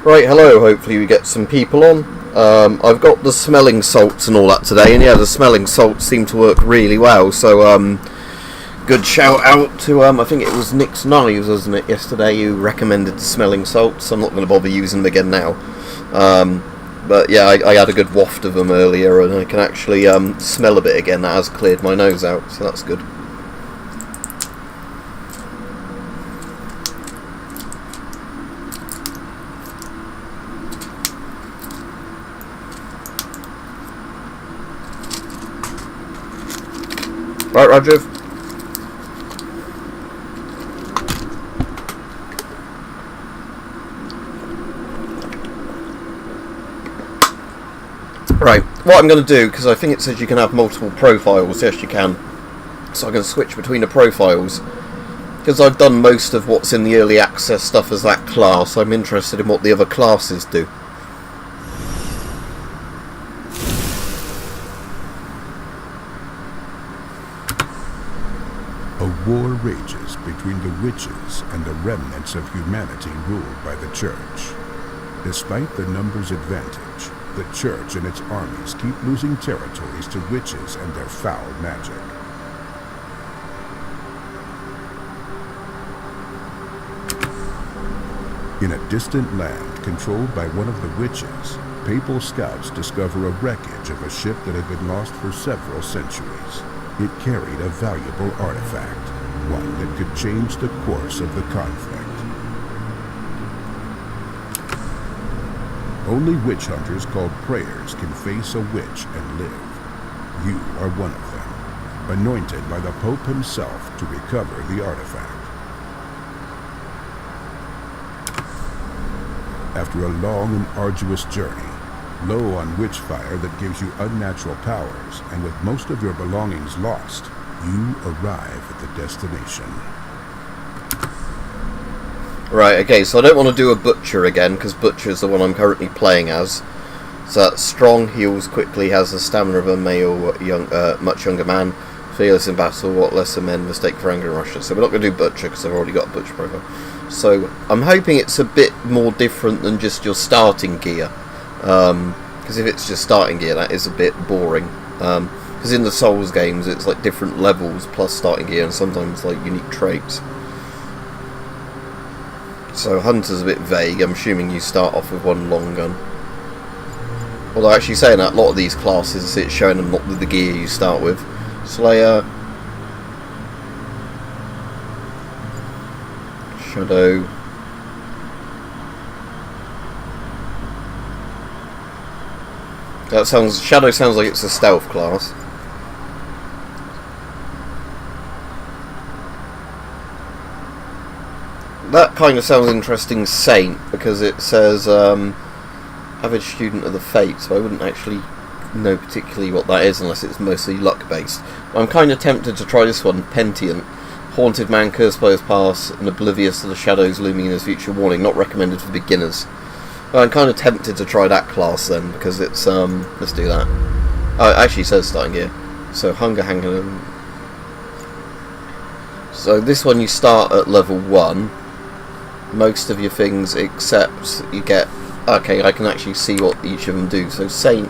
Right, hello, hopefully we get some people on. I've got the smelling salts and all that today, and yeah, the smelling salts seem to work really well, so good shout out to, I think it was Nick's Knives, wasn't it, yesterday, who recommended the smelling salts. I'm not going to bother using them again now. But yeah, I had a good waft of them earlier, and I can actually smell a bit again. That has cleared my nose out, so that's good. Right, Rajiv? Right, what I'm going to do, because I think it says you can have multiple profiles, yes you can, so I'm going to switch between the profiles, because I've done most of what's in the early access stuff as that class. I'm interested in what the other classes do. A war rages between the witches and the remnants of humanity ruled by the Church. Despite the numbers advantage, the Church and its armies keep losing territories to witches and their foul magic. In a distant land controlled by one of the witches, papal scouts discover a wreckage of a ship that had been lost for several centuries. It carried a valuable artifact, one that could change the course of the conflict. Only witch hunters called prayers can face a witch and live. You are one of them, anointed by the Pope himself to recover the artifact. After a long and arduous journey, low on witchfire that gives you unnatural powers, and with most of your belongings lost, you arrive at the destination. Right, okay, so I don't want to do a Butcher again, because Butcher's the one I'm currently playing as. So that's strong, heals quickly, has the stamina of a male, much younger man, fearless in battle, what lesser men mistake for anger and Russia. So we're not going to do Butcher, because I've already got a Butcher profile. So I'm hoping it's a bit more different than just your starting gear. Because if it's just starting gear, that is a bit boring. Because in the Souls games, it's like different levels plus starting gear, and sometimes like unique traits. So Hunter's a bit vague. I'm assuming you start off with one long gun. Although actually saying that, a lot of these classes, it's showing them not with the gear you start with. Slayer, Shadow, Shadow sounds like it's a stealth class. That kind of sounds interesting, Saint, because it says average student of the Fates, so I wouldn't actually know particularly what that is unless it's mostly luck based. I'm kind of tempted to try this one, Pentient. Haunted man cursed by his past and oblivious to the shadows looming in his future. Warning, not recommended for beginners. Well, I'm kind of tempted to try that class then, because it's let's do that. Oh, it actually says starting gear. So Hunger Hanger. So this one you start at level 1. Most of your things, except you get... Okay, I can actually see what each of them do. So Saint,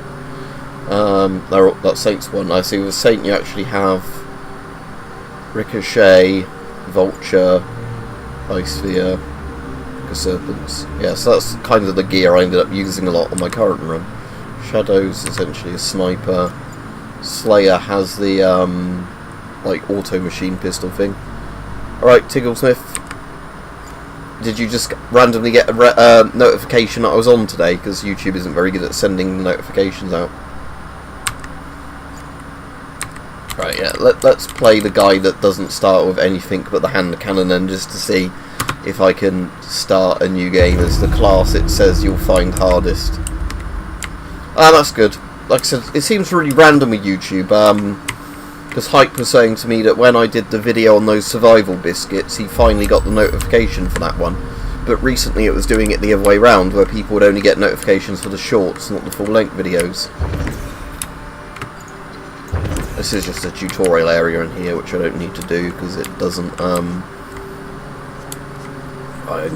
that's Saint's one. I see with Saint you actually have Ricochet, Vulture, Ice Sphere, Serpents. Yeah, so that's kind of the gear I ended up using a lot on my current run. Shadow's essentially a sniper. Slayer has the like auto machine pistol thing. Alright, Tigglesmith. Did you just randomly get a notification that I was on today? Because YouTube isn't very good at sending notifications out. Right, yeah, let's play the guy that doesn't start with anything but the hand cannon then, just to see if I can start a new game as the class it says you'll find hardest. Ah, that's good. Like I said, it seems really random with YouTube. Because Hype was saying to me that when I did the video on those survival biscuits, he finally got the notification for that one. But recently it was doing it the other way round, where people would only get notifications for the shorts, not the full-length videos. This is just a tutorial area in here, which I don't need to do, because it doesn't, I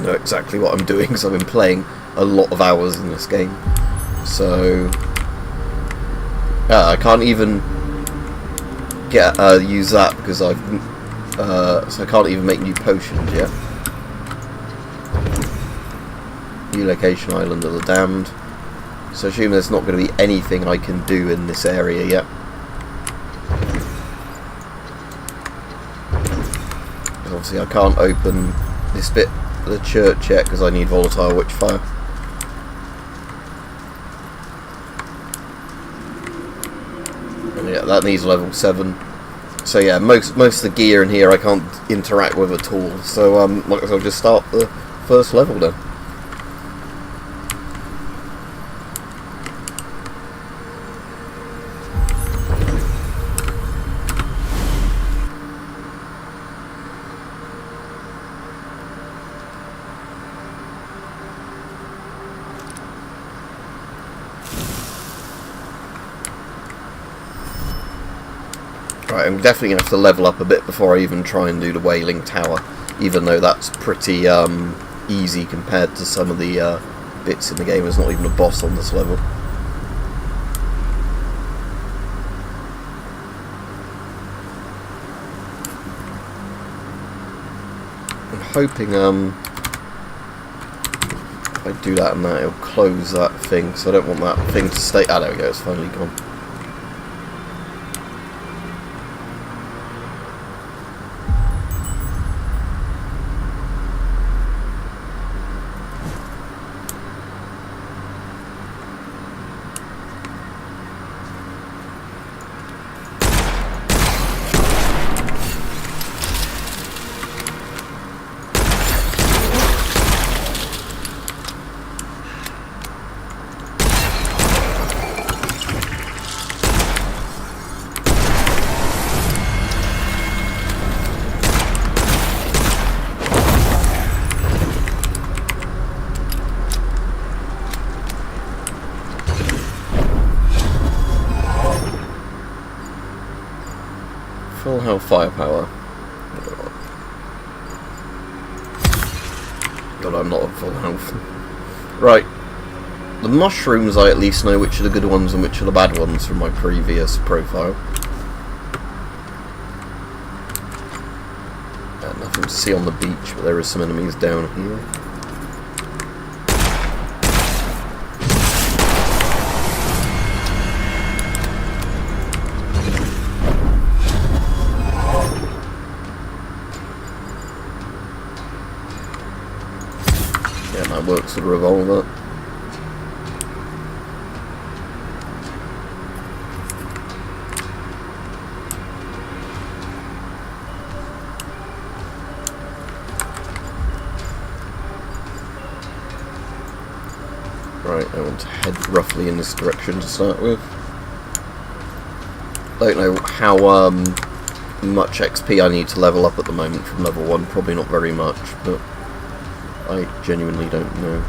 know exactly what I'm doing, because I've been playing a lot of hours in this game. So I can't even get use that because I've so I can't even make new potions yet. New location, Island of the Damned. So I assume there's not going to be anything I can do in this area yet. Obviously I can't open this bit of the church yet because I need volatile Witchfire. And yeah, that needs level 7. So yeah, most of the gear in here I can't interact with at all. So might as well just start the first level then. Right, I'm definitely going to have to level up a bit before I even try and do the Wailing Tower, even though that's pretty easy compared to some of the bits in the game. There's not even a boss on this level. I'm hoping if I do that and that, it'll close that thing, so I don't want that thing to stay... Ah, there we go, it's finally gone. Full health firepower. God, I'm not at full health. Right. The mushrooms, I at least know which are the good ones and which are the bad ones from my previous profile. Nothing to see on the beach, but there is some enemies down here. That works with a revolver. Right, I want to head roughly in this direction to start with. Don't know how much XP I need to level up at the moment from level 1, probably not very much, but I genuinely don't know.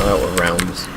Out of rounds.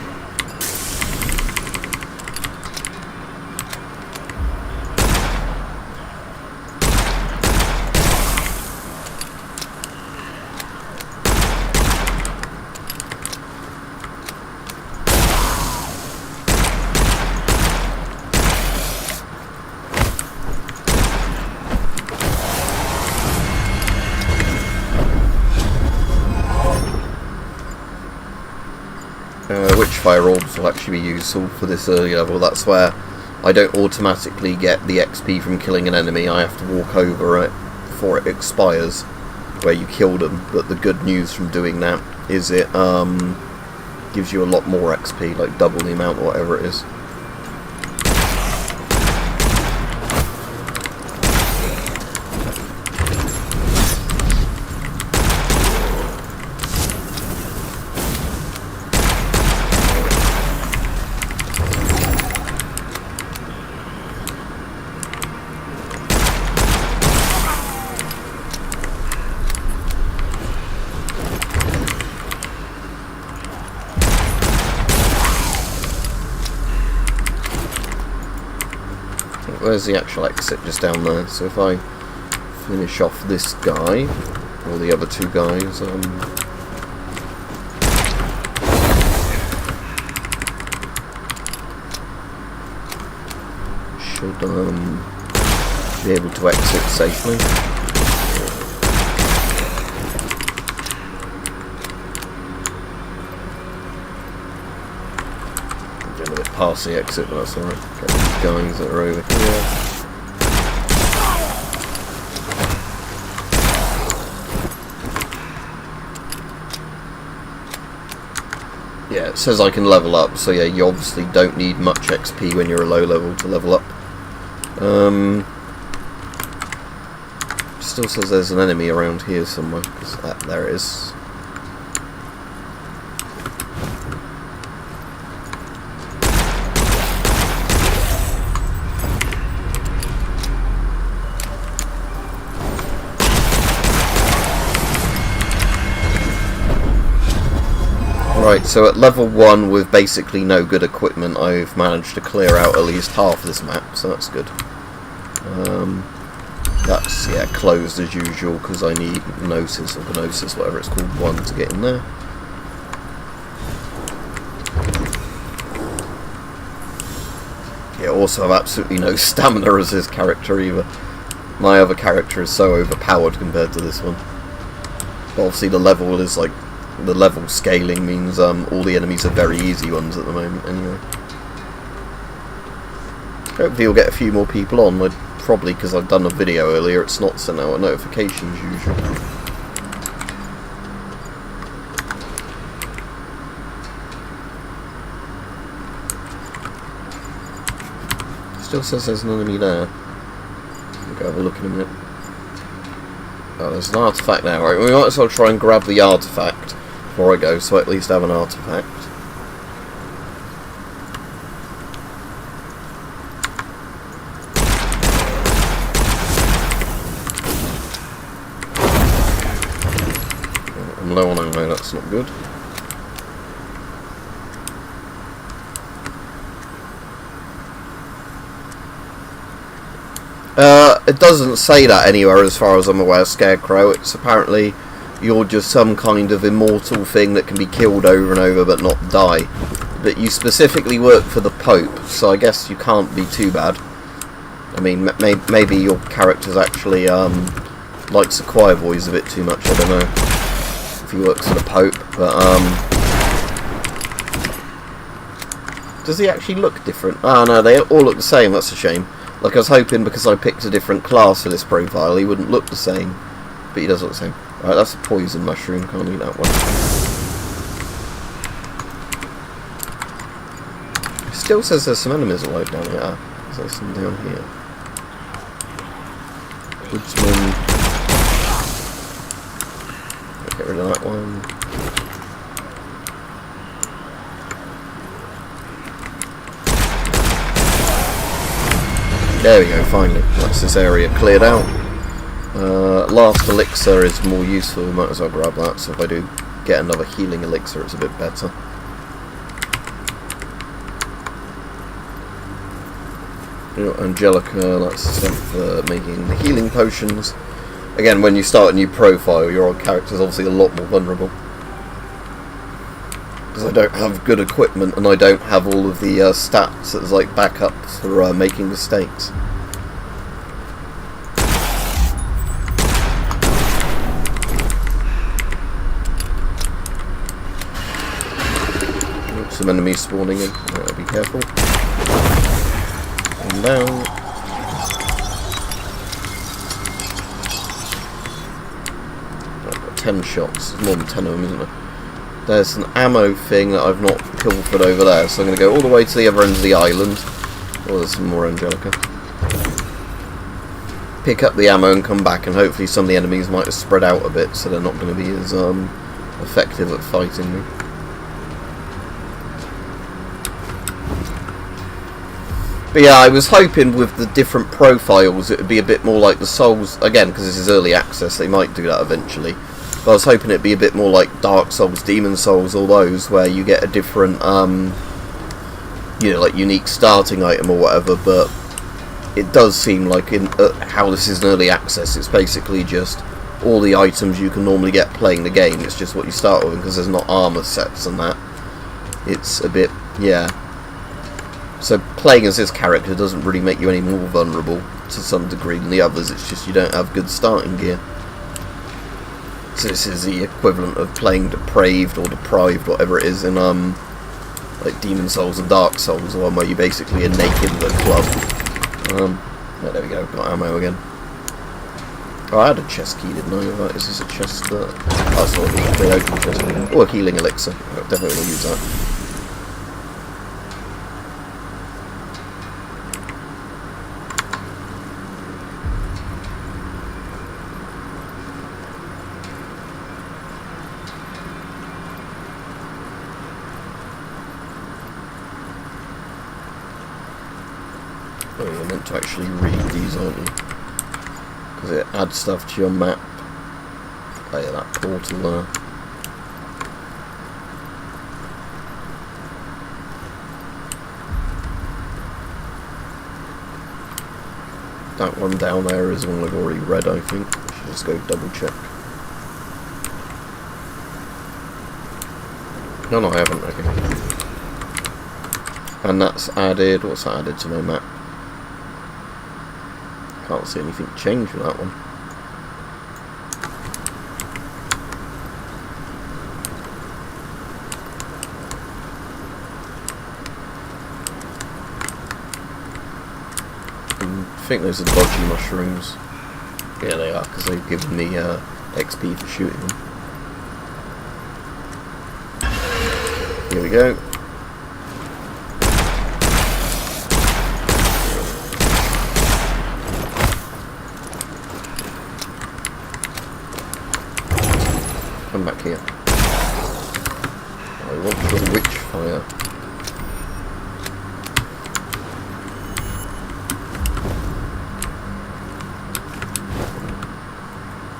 Witchfire orbs will actually be useful for this early level. That's where I don't automatically get the XP from killing an enemy. I have to walk over it before it expires, where you kill them. But the good news from doing that is it gives you a lot more XP, like double the amount or whatever it is. where's the actual exit? Just down there. So if I finish off this guy, or the other two guys, should be able to exit safely. Getting a bit past the exit, but that's alright. Get these guys that are over here. Yeah, it says I can level up, so yeah, you obviously don't need much XP when you're a low level to level up. Still says there's an enemy around here somewhere, because there it is. Right, so at level 1 with basically no good equipment, I've managed to clear out at least half this map, so that's good. That's, yeah, closed as usual, because I need Gnosis, or Gnosis, whatever it's called, 1 to get in there. Yeah, also have absolutely no stamina as his character either. My other character is so overpowered compared to this one. But obviously the level is like, the level scaling means all the enemies are very easy ones at the moment anyway. Hopefully you'll get a few more people on. Probably because I've done a video earlier, it's not sent out a notification as usual. Still says there's an enemy there. I'll go have a look in a minute. Oh, there's an artifact now. Right, we might as well try and grab the artifact before I go, so I at least have an artifact. I'm low on ammo, that's not good. It doesn't say that anywhere as far as I'm aware, Scarecrow. It's apparently you're just some kind of immortal thing that can be killed over and over but not die. But you specifically work for the Pope, so I guess you can't be too bad. I mean, maybe your character's actually likes the choir boys a bit too much, I don't know. If he works for the Pope, but does he actually look different? Ah, no, they all look the same, that's a shame. Like, I was hoping because I picked a different class for this profile, he wouldn't look the same. But he does look the same. Right, that's a poison mushroom, can't eat that one. It still says there's some enemies alive down here. Ah, there's some down here. Woodsman. Get rid of that one. There we go, finally. That's this area cleared out. Last elixir is more useful, might as well grab that, so if I do get another healing elixir it's a bit better. Angelica, that's the stuff for making the healing potions. Again, when you start a new profile, your old character's obviously a lot more vulnerable. Because I don't have good equipment and I don't have all of the stats as like backups for making mistakes. Some enemies spawning in, be careful. And down. I've got 10 shots, there's more than 10 of them, isn't there? There's an ammo thing that I've not pilfered over there, so I'm going to go all the way to the other end of the island. Oh, there's some more Angelica. Pick up the ammo and come back, and hopefully some of the enemies might have spread out a bit, so they're not going to be as effective at fighting me. But yeah, I was hoping with the different profiles it would be a bit more like the Souls, again, because this is early access, they might do that eventually. But I was hoping it'd be a bit more like Dark Souls, Demon Souls, all those, where you get a different, you know, like unique starting item or whatever, but it does seem like in how this is an early access, it's basically just all the items you can normally get playing the game. It's just what you start with, because there's not armor sets and that. It's a bit, yeah. So playing as this character doesn't really make you any more vulnerable to some degree than the others. It's just you don't have good starting gear. So this is the equivalent of playing Depraved or Deprived, whatever it is, in like Demon Souls and Dark Souls, the one where you basically are naked with a club. Yeah, there we go, got ammo again. Oh, I had a chest key, didn't I? Right, is this a chest? Oh, it's not the open chest. Oh, a healing elixir. I definitely will use that. Oh, you're meant to actually read these, aren't you? Because it adds stuff to your map. Oh yeah, that portal there. That one down there is one I've already read, I think. I should just go double check. No, I haven't, okay. And that's added, what's that added to my map? Can't see anything change with that one. I think those are dodgy mushrooms. Yeah, they are, because they've given me XP for shooting them. Here we go. Come back here. I want the Witchfire.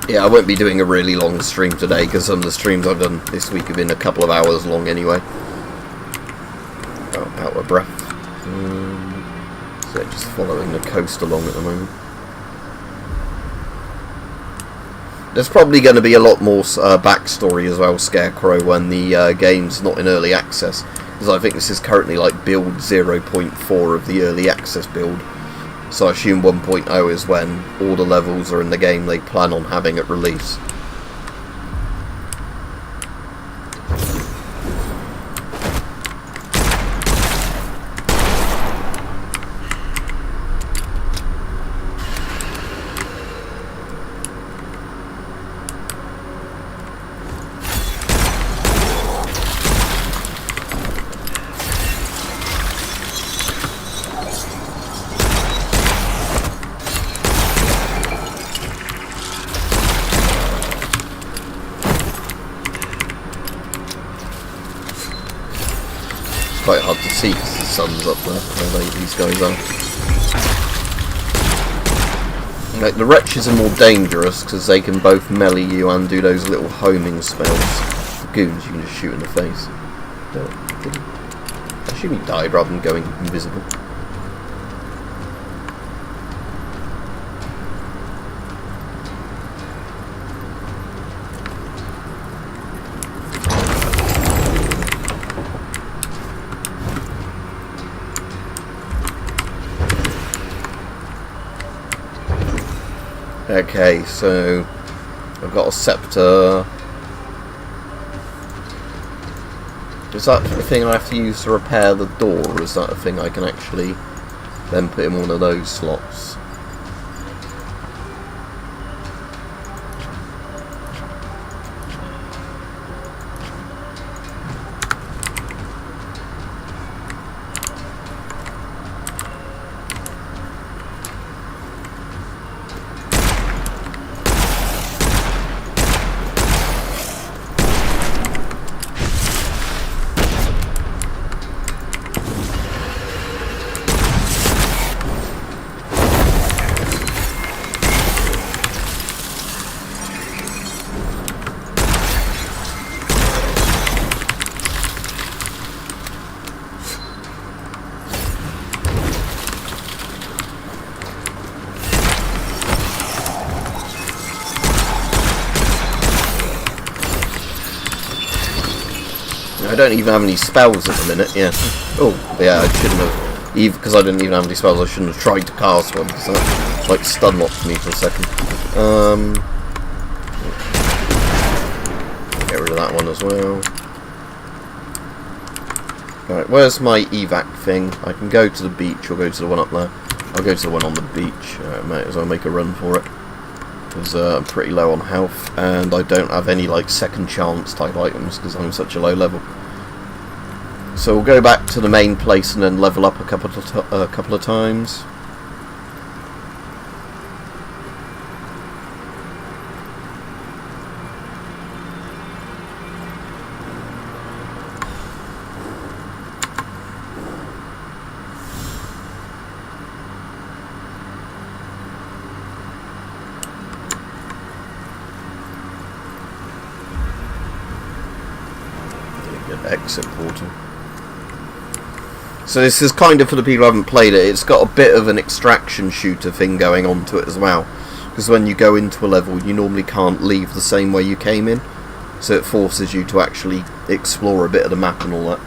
Yeah, I won't be doing a really long stream today, because some of the streams I've done this week have been a couple of hours long anyway. Oh, out of breath. So just following the coast along at the moment. There's probably going to be a lot more backstory as well, Scarecrow, when the game's not in early access. Because I think this is currently like build 0.4 of the early access build. So I assume 1.0 is when all the levels are in the game they plan on having at release. Quite hard to see because the sun's up there, where these guys are. Like, the wretches are more dangerous because they can both melee you and do those little homing spells. The goons you can just shoot in the face. I assume he died rather than going invisible. Okay, so I've got a scepter. Is that the thing I have to use to repair the door, or is that a thing I can actually then put in one of those slots? don't even have any spells at the minute, yeah. Oh, yeah, I shouldn't have, because I didn't even have any spells, I shouldn't have tried to cast one, so that, like, stun locked me for a second. Get rid of that one as well. Right, where's my evac thing? I can go to the beach or go to the one up there. I'll go to the one on the beach. Might as well make a run for it. Because I'm pretty low on health, and I don't have any like second chance type items because I'm such a low level. So we'll go back to the main place and then level up a couple of times. Exit portal. So this is kind of for the people who haven't played it. It's got a bit of an extraction shooter thing going on to it as well, because when you go into a level you normally can't leave the same way you came in, so it forces you to actually explore a bit of the map and all that.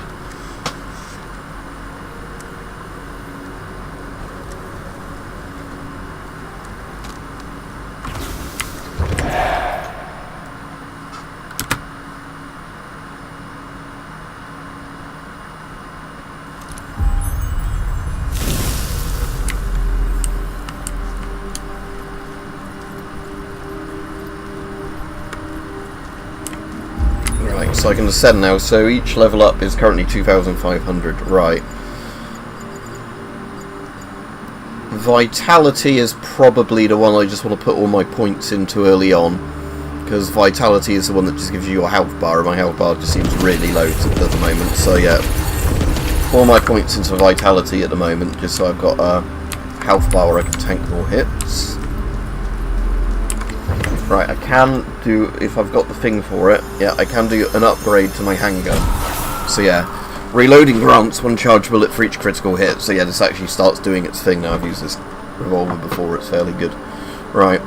So I can ascend now, so each level up is currently 2,500, right. Vitality is probably the one I just want to put all my points into early on, because Vitality is the one that just gives you your health bar, and my health bar just seems really low at the moment, so yeah. All my points into Vitality at the moment, just so I've got a health bar where I can tank more hits. Right, I can do, if I've got the thing for it, yeah, I can do an upgrade to my handgun. So yeah, reloading grants one charge bullet for each critical hit. So yeah, this actually starts doing its thing now. I've used this revolver before, it's fairly good. Right,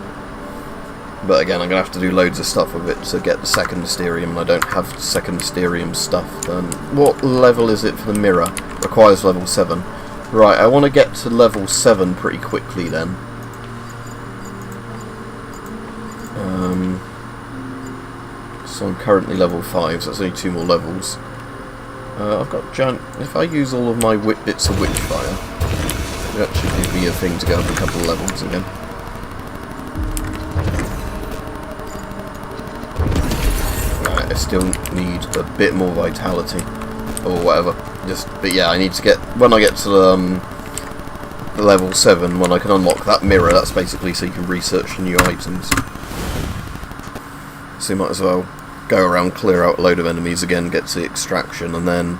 but again, I'm going to have to do loads of stuff with it to get the second Mysterium, and I don't have second Mysterium stuff. What level is it for the mirror? Requires level 7. Right, I want to get to level 7 pretty quickly then. So I'm currently level 5, so that's only 2 more levels. I've got giant. If I use all of my bits of Witchfire, it actually gives me a thing to go up a couple of levels again. Right, I still need a bit more Vitality, or whatever. But yeah, I need to get, when I get to the level 7, when I can unlock that mirror, that's basically so you can research the new items. So you might as well go around, clear out a load of enemies again, get to the extraction, and then,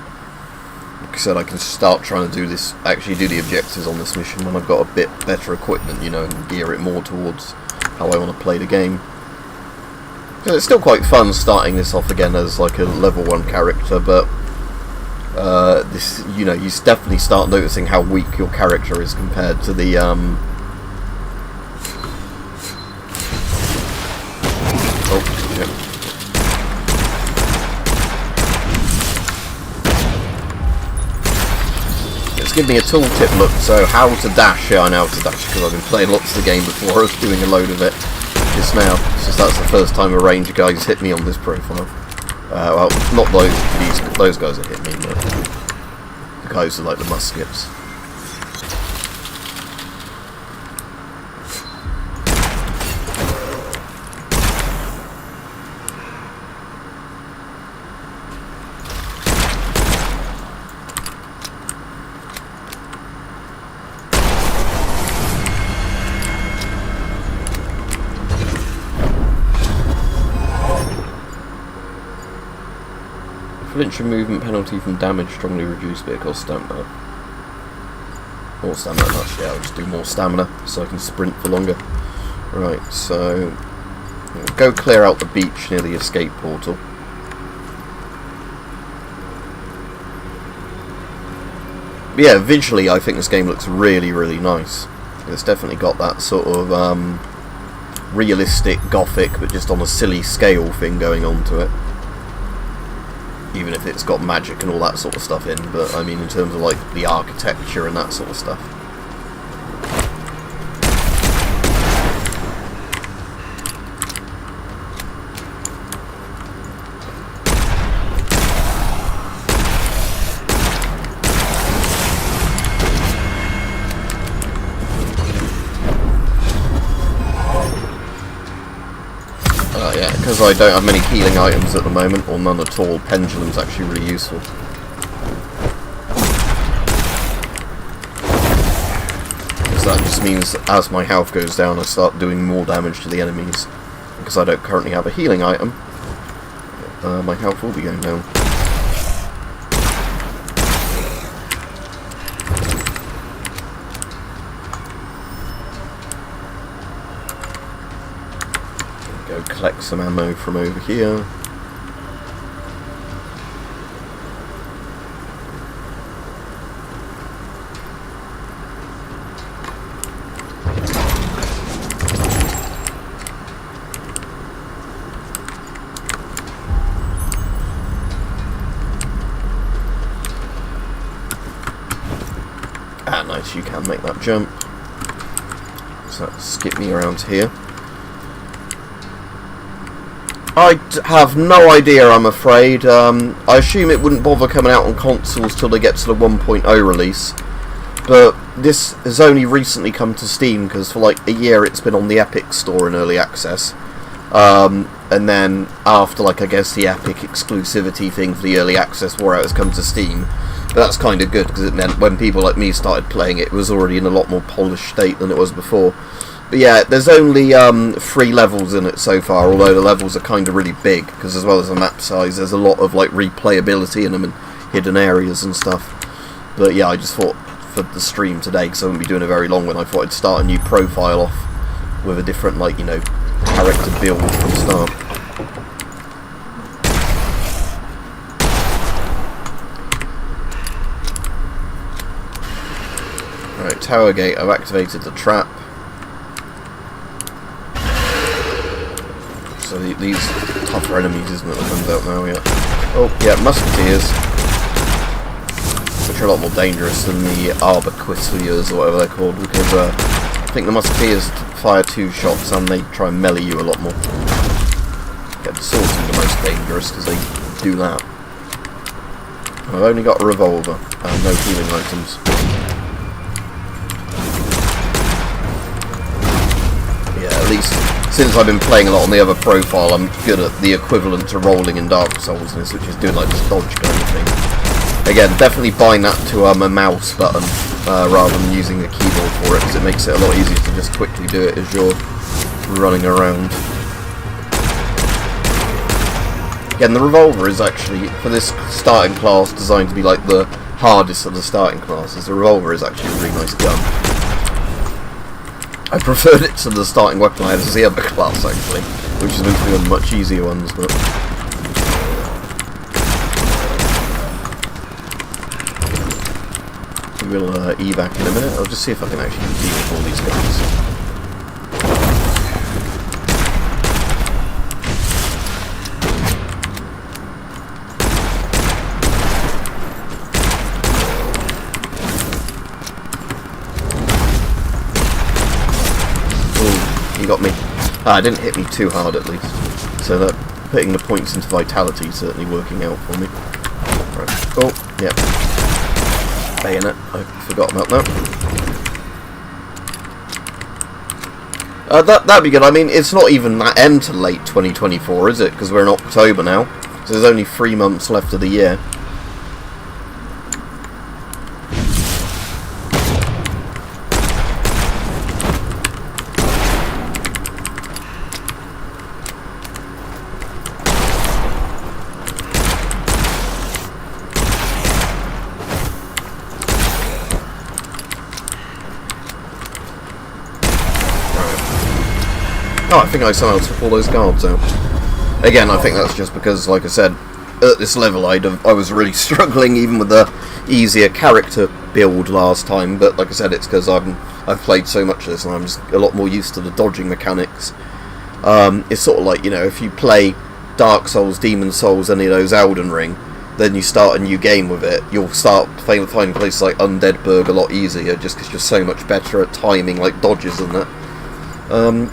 like I said, I can start trying to do this, actually do the objectives on this mission when I've got a bit better equipment, you know, and gear it more towards how I want to play the game. So it's still quite fun starting this off again as like a level 1 character, but this, you know, you definitely start noticing how weak your character is compared to the give me a tooltip look, so how to dash. Yeah, I know how to dash because I've been playing lots of the game before. I was doing a load of it just now. It's just that's the first time a ranger guys hit me on this profile. Well, not those guys that hit me, but the guys who like the muskets. Flinch movement penalty from damage strongly reduced, but it costs stamina. More stamina, actually. I'll just do more stamina so I can sprint for longer. Right, so we'll go clear out the beach near the escape portal. But yeah, visually I think this game looks really, really nice. It's definitely got that sort of realistic gothic, but just on a silly scale thing going on to it. even if it's got magic and all that sort of stuff in. But I mean, in terms of like the architecture and that sort of stuff. Yeah, because I don't have many healing items at the moment, or none at all. Pendulum's actually really useful. Because that just means that as my health goes down, I start doing more damage to the enemies. Because I don't currently have a healing item, my health will be going down. Go collect some ammo from over here. Ah, nice, you can make that jump. So skip me around here. I have no idea, I'm afraid. I assume it wouldn't bother coming out on consoles till they get to the 1.0 release. But this has only recently come to Steam, because for like a year it's been on the Epic Store in early access. And then after, like, I guess the Epic exclusivity thing for the early access wore out, has come to Steam. But that's kind of good, because it meant when people like me started playing it, it was already in a lot more polished state than it was before. But yeah, there's only 3 levels in it so far, although the levels are kind of really big, because as well as the map size, there's a lot of like replayability in them and hidden areas and stuff. But yeah, I just thought for the stream today, because I wouldn't be doing a very long one, I thought I'd start a new profile off with a different, like, you know, character build from the start. Right, Tower Gate, I've activated the trap. So these tougher enemies, isn't it, that comes out now, yeah. Oh, yeah, musketeers. Which are a lot more dangerous than the arbaquitiers, or whatever they're called, because I think the musketeers fire 2 shots and they try and melee you a lot more. Yeah, the swords are the most dangerous, because they do that. I've only got a revolver, and no healing items. Yeah, at least since I've been playing a lot on the other profile, I'm good at the equivalent to rolling in Dark Souls in this, which is doing like this dodge kind of thing. Again, definitely bind that to a mouse button rather than using the keyboard for it, because it makes it a lot easier to just quickly do it as you're running around. Again, the revolver is actually, for this starting class, designed to be like the hardest of the starting classes. The revolver is actually a really nice gun. I preferred it to the starting weapon I had as the other class, actually, which is meant to be one of the much easier ones, but... We'll evac in a minute. I'll just see if I can actually deal with all these guys. He got me. Ah, it didn't hit me too hard at least. So that putting the points into vitality is certainly working out for me. Right. Oh, yeah. Bayonet. I forgot about that. That'd be good. I mean, it's not even that end to late 2024, is it? Because we're in October now. So there's only 3 months left of the year. Oh, I think I somehow took all those guards out. Again, I think that's just because, like I said, at this level I was really struggling even with the easier character build last time, but like I said, it's because I've played so much of this and I'm just a lot more used to the dodging mechanics. It's sort of like, you know, if you play Dark Souls, Demon Souls, any of those Elden Ring, then you start a new game with it, you'll start finding places like Undeadburg a lot easier, just because you're so much better at timing, like dodges and that.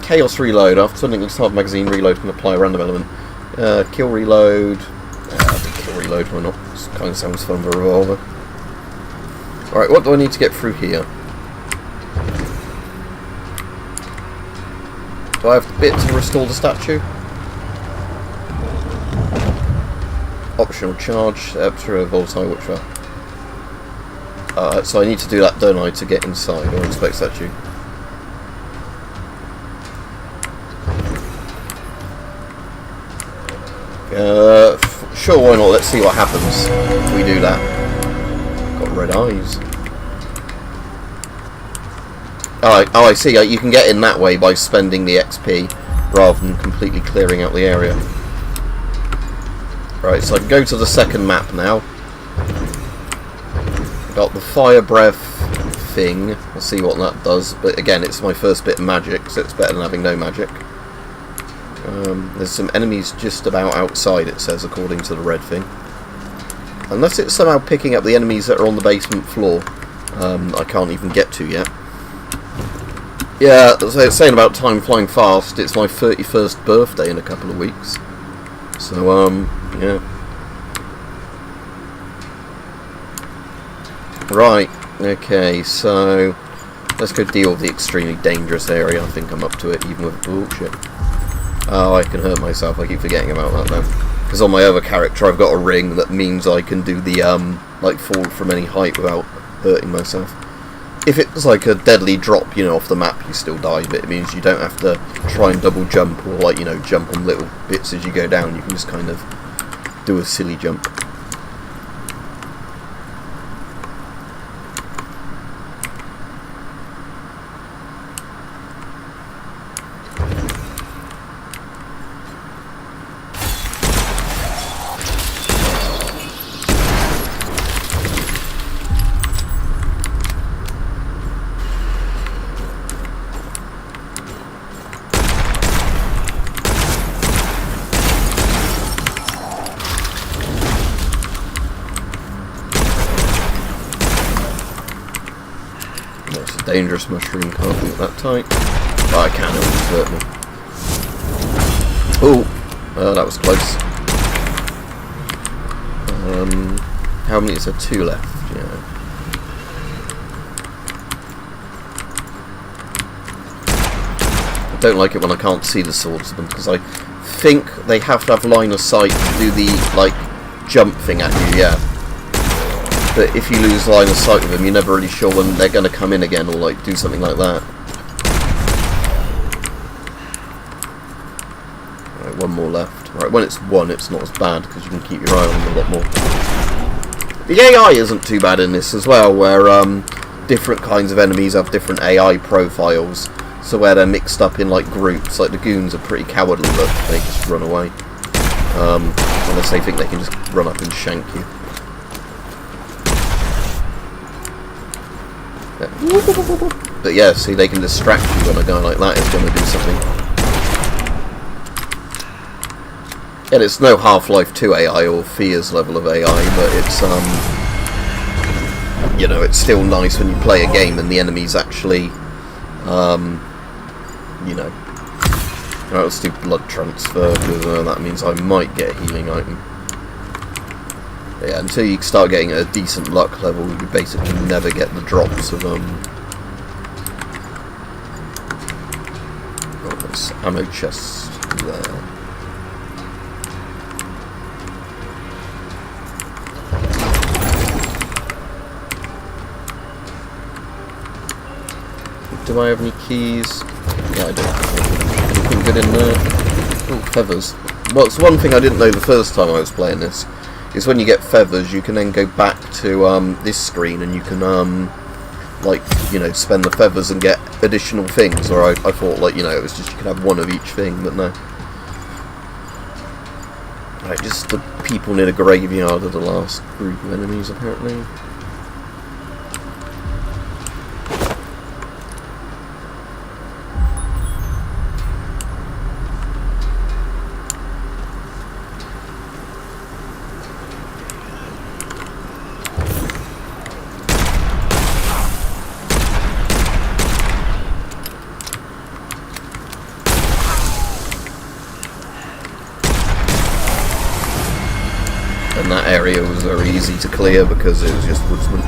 Chaos reload. After turning the start magazine, reload can apply a random element. Kill reload. I'll do kill reload, why not? This kind of sounds fun for a revolver. Alright, what do I need to get through here? Do I have the bit to restore the statue? Optional charge, extra volatile Witchfire. So I need to do that, don't I, to get inside, or inspect statue? Sure, why not? Let's see what happens if we do that. Got red eyes. Oh, I see. You can get in that way by spending the XP rather than completely clearing out the area. Right, so I can go to the second map now. Got the fire breath thing. I'll see what that does. But again, it's my first bit of magic, so it's better than having no magic. There's some enemies just about outside, it says, according to the red thing. Unless it's somehow picking up the enemies that are on the basement floor, I can't even get to yet. Yeah, so it's saying about time flying fast. It's my 31st birthday in a couple of weeks. So, yeah. Right, okay, so let's go deal with the extremely dangerous area. I think I'm up to it, even with bullshit. Oh, I can hurt myself. I keep forgetting about that now. Because on my other character, I've got a ring that means I can do the, like, fall from any height without hurting myself. If it's like a deadly drop, you know, off the map, you still die, but it means you don't have to try and double jump or, like, you know, jump on little bits as you go down. You can just kind of do a silly jump. Dangerous mushroom, can't be that tight. Oh, I can, it will hurt me. Oh, that was close. How many is there? 2 left, yeah. I don't like it when I can't see the swordsman, because I think they have to have line of sight to do the, like, jump thing at you, yeah. But if you lose line of sight with them, you're never really sure when they're going to come in again or like do something like that. Right, 1 more left. Right, when it's 1, it's not as bad because you can keep your eye on them a lot more. The AI isn't too bad in this as well, where different kinds of enemies have different AI profiles. So where they're mixed up in like groups, like the goons are pretty cowardly, but they just run away. Unless they think they can just run up and shank you. But yeah, see, they can distract you when a guy like that is going to do something. And it's no Half-Life 2 AI or Fear's level of AI, but it's, you know, it's still nice when you play a game and the enemies actually, you know. Alright, let's do blood transfer, because that means I might get a healing item. But yeah, until you start getting a decent luck level, you basically never get the drops of oh, there's ammo chest there. Do I have any keys? Yeah, I do. Anything good in there? Oh, feathers. Well, it's one thing I didn't know the first time I was playing this. Is when you get feathers, you can then go back to this screen and you can, like, you know, spend the feathers and get additional things. Or I thought, like, you know, it was just you could have 1 of each thing, but no. Right, just the people near the graveyard are the last group of enemies, apparently. that area was very easy to clear because it was just woodsmen.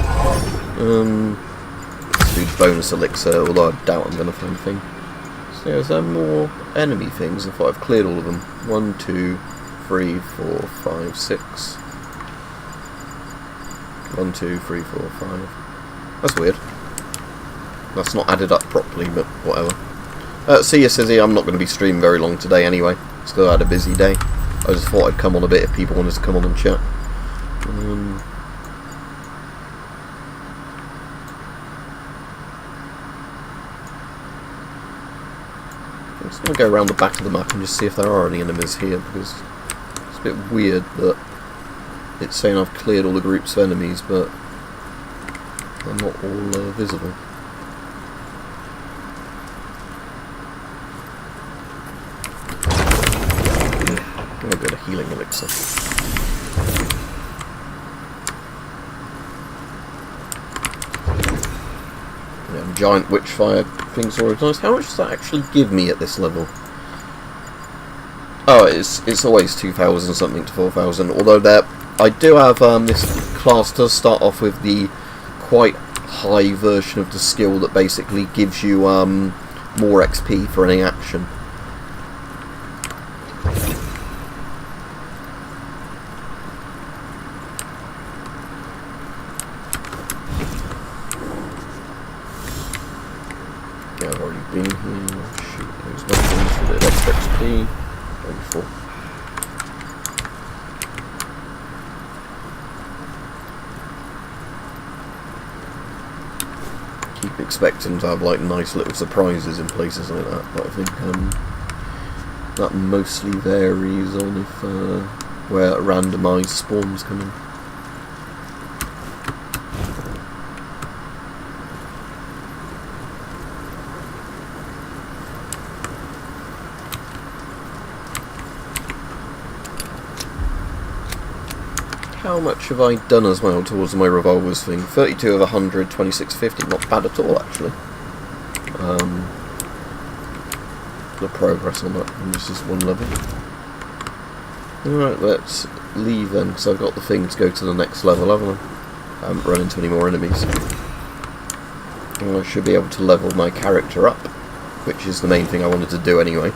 Let's do bonus elixir, although I doubt I'm going to find anything. So is there more enemy things? I thought I've cleared all of them. 1, 2, 3, 4, 5, 6. 1, 2, 3, 4, 5. That's weird. That's not added up properly, but whatever. See you, Sizzy. I'm not going to be streaming very long today anyway. Still had a busy day. I just thought I'd come on a bit if people wanted to come on and chat. I'm just going to go around the back of the map and just see if there are any enemies here, because it's a bit weird that it's saying I've cleared all the groups of enemies, but they're not all visible. I'm going to go to healing elixir. Yeah, giant Witchfire things are always nice. How much does that actually give me at this level? Oh, it's always 2,000 something to 4,000. Although I do have this class does start off with the quite high version of the skill that basically gives you more XP for any action. Yeah, I've already been here. Shoot those weapons for a bit of extra XP. Only 4. Keep expecting to have like nice little surprises in places like that, but I think that mostly varies on if where randomised spawns come in. How much have I done as well towards my revolvers thing? 32 of 100, 2650, not bad at all actually. The progress on that, and this is one level. Alright, let's leave then, because I've got the thing to go to the next level, haven't I? I haven't run into any more enemies. And I should be able to level my character up, which is the main thing I wanted to do anyway.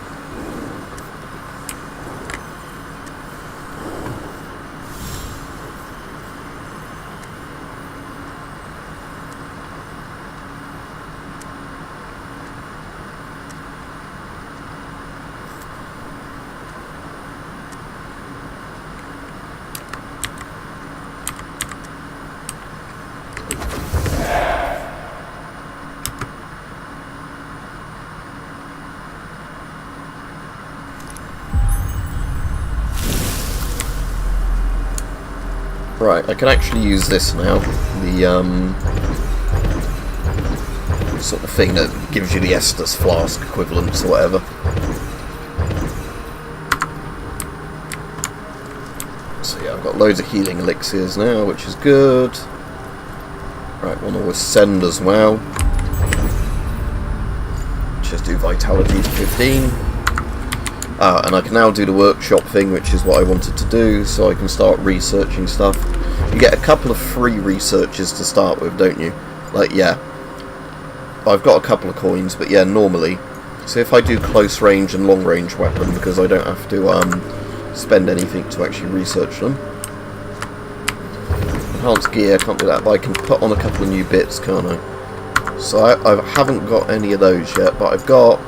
Right, I can actually use this now. The sort of thing that gives you the Estus flask equivalents or whatever. So yeah, I've got loads of healing elixirs now, which is good. Right, one will ascend as well. Just do vitality to 15. And I can now do the workshop thing, which is what I wanted to do, so I can start researching stuff. You get a couple of free researches to start with, don't you? Like, yeah. I've got a couple of coins, but yeah, normally. So if I do close range and long range weapon, because I don't have to spend anything to actually research them. Enhanced gear, can't do that, but I can put on a couple of new bits, can't I? So I haven't got any of those yet, but I've got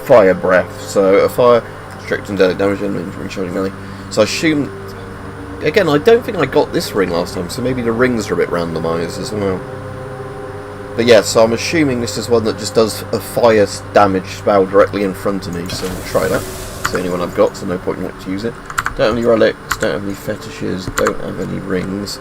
fire breath, so a fire strict and deadly damage and recharging melee. So I assume, again, I don't think I got this ring last time, so maybe the rings are a bit randomised as well. But yeah, so I'm assuming this is one that just does a fire damage spell directly in front of me, so I'll try that. It's the only one I've got, so no point in it to use it. Don't have any relics, don't have any fetishes, don't have any rings.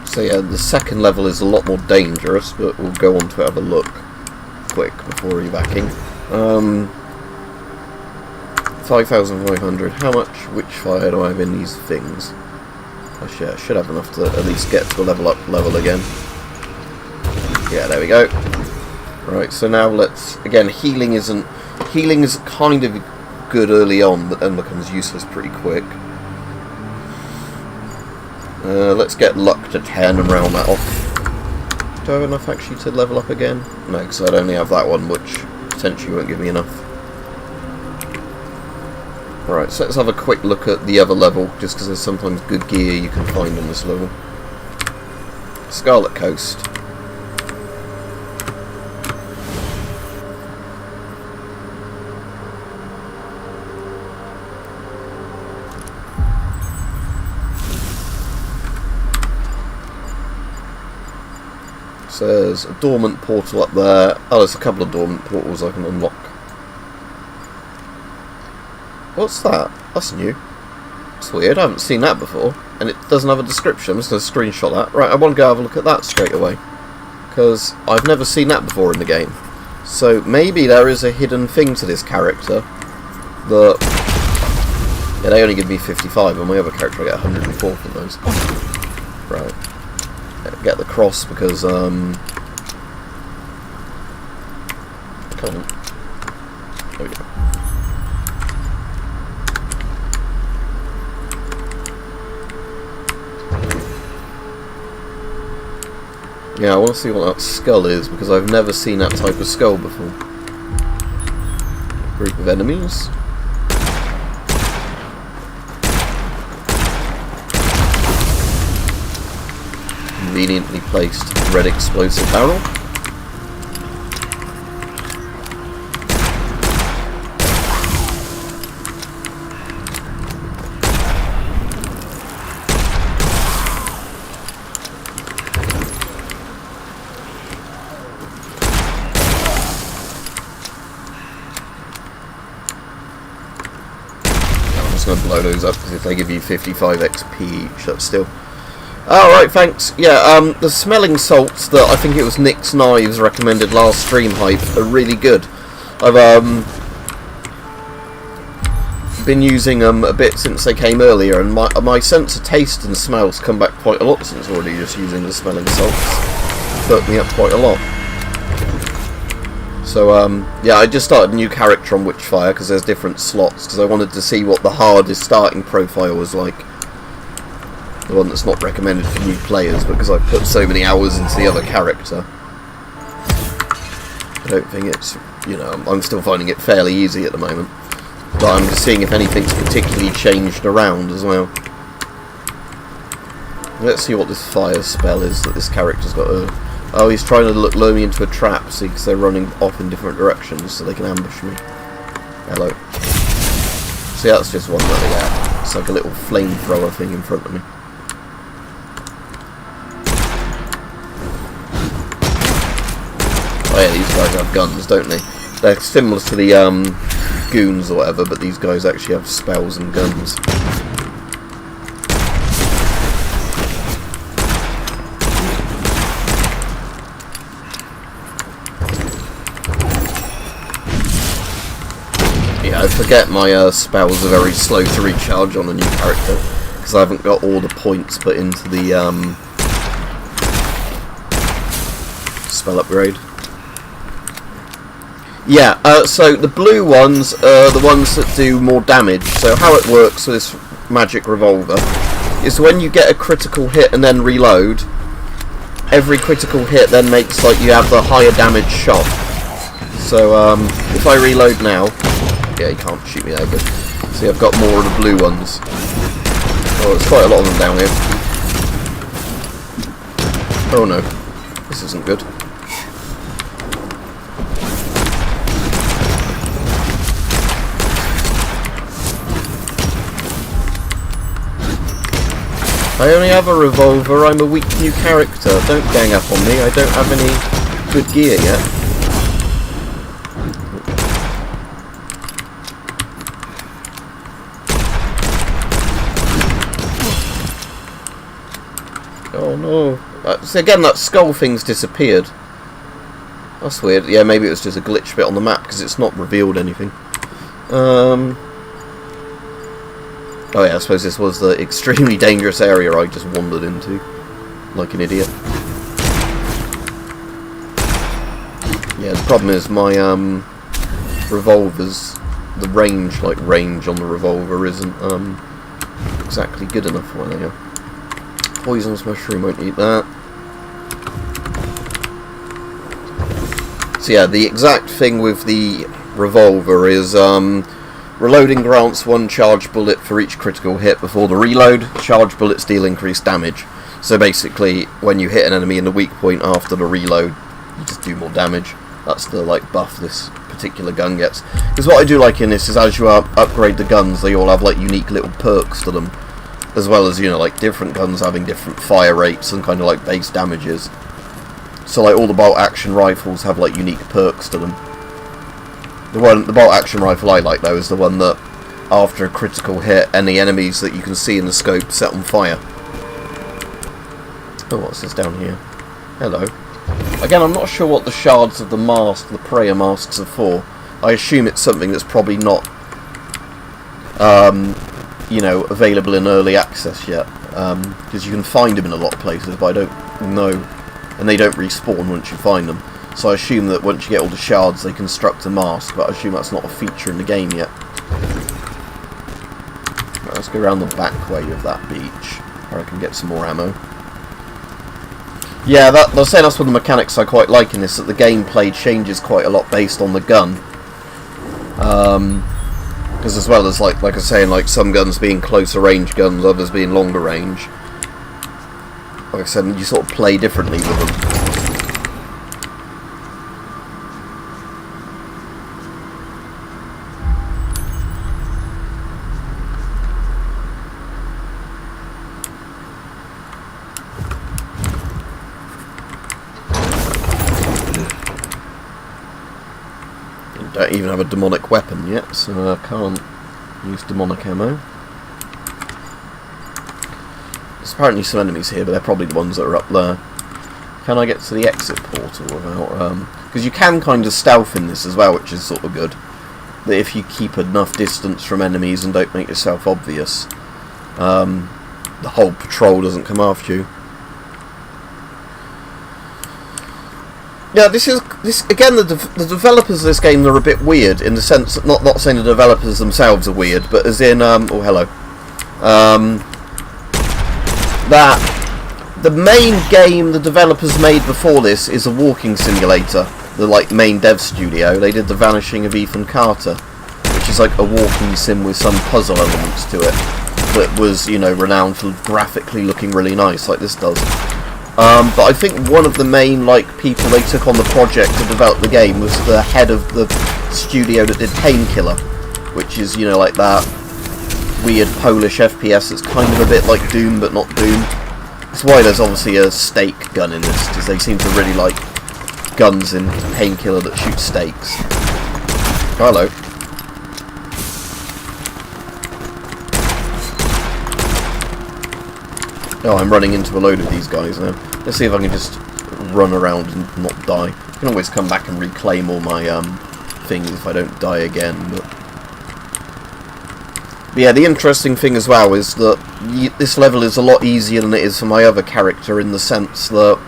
So yeah, the second level is a lot more dangerous, but we'll go on to have a look quick before rebacking. 5,500. How much Witchfire do I have in these things? I should have enough to at least get to the level again. Yeah, there we go. Right, so now let's... Again, healing is kind of good early on, but then becomes useless pretty quick. Let's get luck to 10 and round that off. Do I have enough actually to level up again? No, because I'd only have that one, which potentially won't give me enough. Right, so let's have a quick look at the other level, just because there's sometimes good gear you can find on this level. Scarlet Coast. So there's a dormant portal up there. Oh, there's a couple of dormant portals I can unlock. What's that? That's new. It's weird, I haven't seen that before. And it doesn't have a description. I'm just going to screenshot that. Right, I want to go have a look at that straight away. Because I've never seen that before in the game. So maybe there is a hidden thing to this character that... Yeah, they only give me 55, and my other character I get 104 from those. Right. Get the cross because, come on. There we go. Yeah, I want to see what that skull is, because I've never seen that type of skull before. Group of enemies. Conveniently placed red explosive barrel. Going to blow those up because if they give you 55 XP each, that's still... Alright, thanks. Yeah, the smelling salts that I think it was Nick's Knives recommended last stream hype are really good. I've been using them a bit since they came earlier, and my sense of taste and smells come back quite a lot since already just using the smelling salts. Perked me up quite a lot. So, yeah, I just started a new character on Witchfire because there's different slots, because I wanted to see what the hardest starting profile was like. The one that's not recommended for new players, because I've put so many hours into the other character. I don't think it's, you know, I'm still finding it fairly easy at the moment. But I'm just seeing if anything's particularly changed around as well. Let's see what this fire spell is that this character's got. Oh, he's trying to lure me into a trap, see, because they're running off in different directions, so they can ambush me. Hello. See, that's just one that they get. It's like a little flamethrower thing in front of me. Oh yeah, these guys have guns, don't they? They're similar to the goons or whatever, but these guys actually have spells and guns. I forget my spells are very slow to recharge on a new character because I haven't got all the points put into the spell upgrade. Yeah, so the blue ones are the ones that do more damage. So how it works with this magic revolver is when you get a critical hit and then reload, every critical hit then makes like you have the higher damage shot. So if I reload now, yeah, he can't shoot me there, good. See, I've got more of the blue ones. Oh, there's quite a lot of them down here. Oh no, this isn't good. I only have a revolver, I'm a weak new character. Don't gang up on me, I don't have any good gear yet. Oh no. So again, that skull thing's disappeared. That's weird. Yeah, maybe it was just a glitch bit on the map because it's not revealed anything. Oh yeah, I suppose this was the extremely dangerous area I just wandered into. Like an idiot. Yeah, the problem is my revolvers, the range on the revolver isn't exactly good enough for there. Poisonous mushroom, won't eat that. So yeah, the exact thing with the revolver is reloading grants 1 charged bullet for each critical hit before the reload. Charged bullets deal increased damage. So basically, when you hit an enemy in the weak point after the reload, you just do more damage. That's the buff this particular gun gets. Because what I do like in this is as you upgrade the guns, they all have unique little perks to them, as well as different guns having different fire rates and kind of base damages. So all the bolt action rifles have unique perks to them. The bolt action rifle I like though is the one that after a critical hit, any enemies that you can see in the scope set on fire. Oh, what's this down here? Hello. Again, I'm not sure what the shards of the mask, the prayer masks, are for. I assume it's something that's probably not, available in early access yet. Because you can find them in a lot of places, but I don't know. And they don't respawn once you find them. So I assume that once you get all the shards, they construct a mask, but I assume that's not a feature in the game yet. Right, let's go around the back way of that beach, where I can get some more ammo. Yeah, I was saying that's one of the mechanics I quite like in this, that the gameplay changes quite a lot based on the gun. Because as well as, like I was saying, some guns being closer range guns, others being longer range. Like I said, you sort of play differently with them. Don't even have a demonic weapon yet, so I can't use demonic ammo. There's apparently some enemies here, but they're probably the ones that are up there. Can I get to the exit portal without... because you can kind of stealth in this as well, which is sort of good. That if you keep enough distance from enemies and don't make yourself obvious, the whole patrol doesn't come after you. Yeah, this again. The developers of this game, they're a bit weird in the sense that not saying the developers themselves are weird, but as in oh hello, that the main game the developers made before this is a walking simulator. The main dev studio, they did The Vanishing of Ethan Carter, which is a walking sim with some puzzle elements to it, that was renowned for graphically looking really nice, like this does. But I think one of the main people they took on the project to develop the game was the head of the studio that did Painkiller, which is that weird Polish FPS that's kind of a bit like Doom but not Doom. That's why there's obviously a stake gun in this, because they seem to really like guns in Painkiller that shoot stakes. Hello. Oh, I'm running into a load of these guys now. Let's see if I can just run around and not die. I can always come back and reclaim all my things if I don't die again. But yeah, the interesting thing as well is that this level is a lot easier than it is for my other character, in the sense that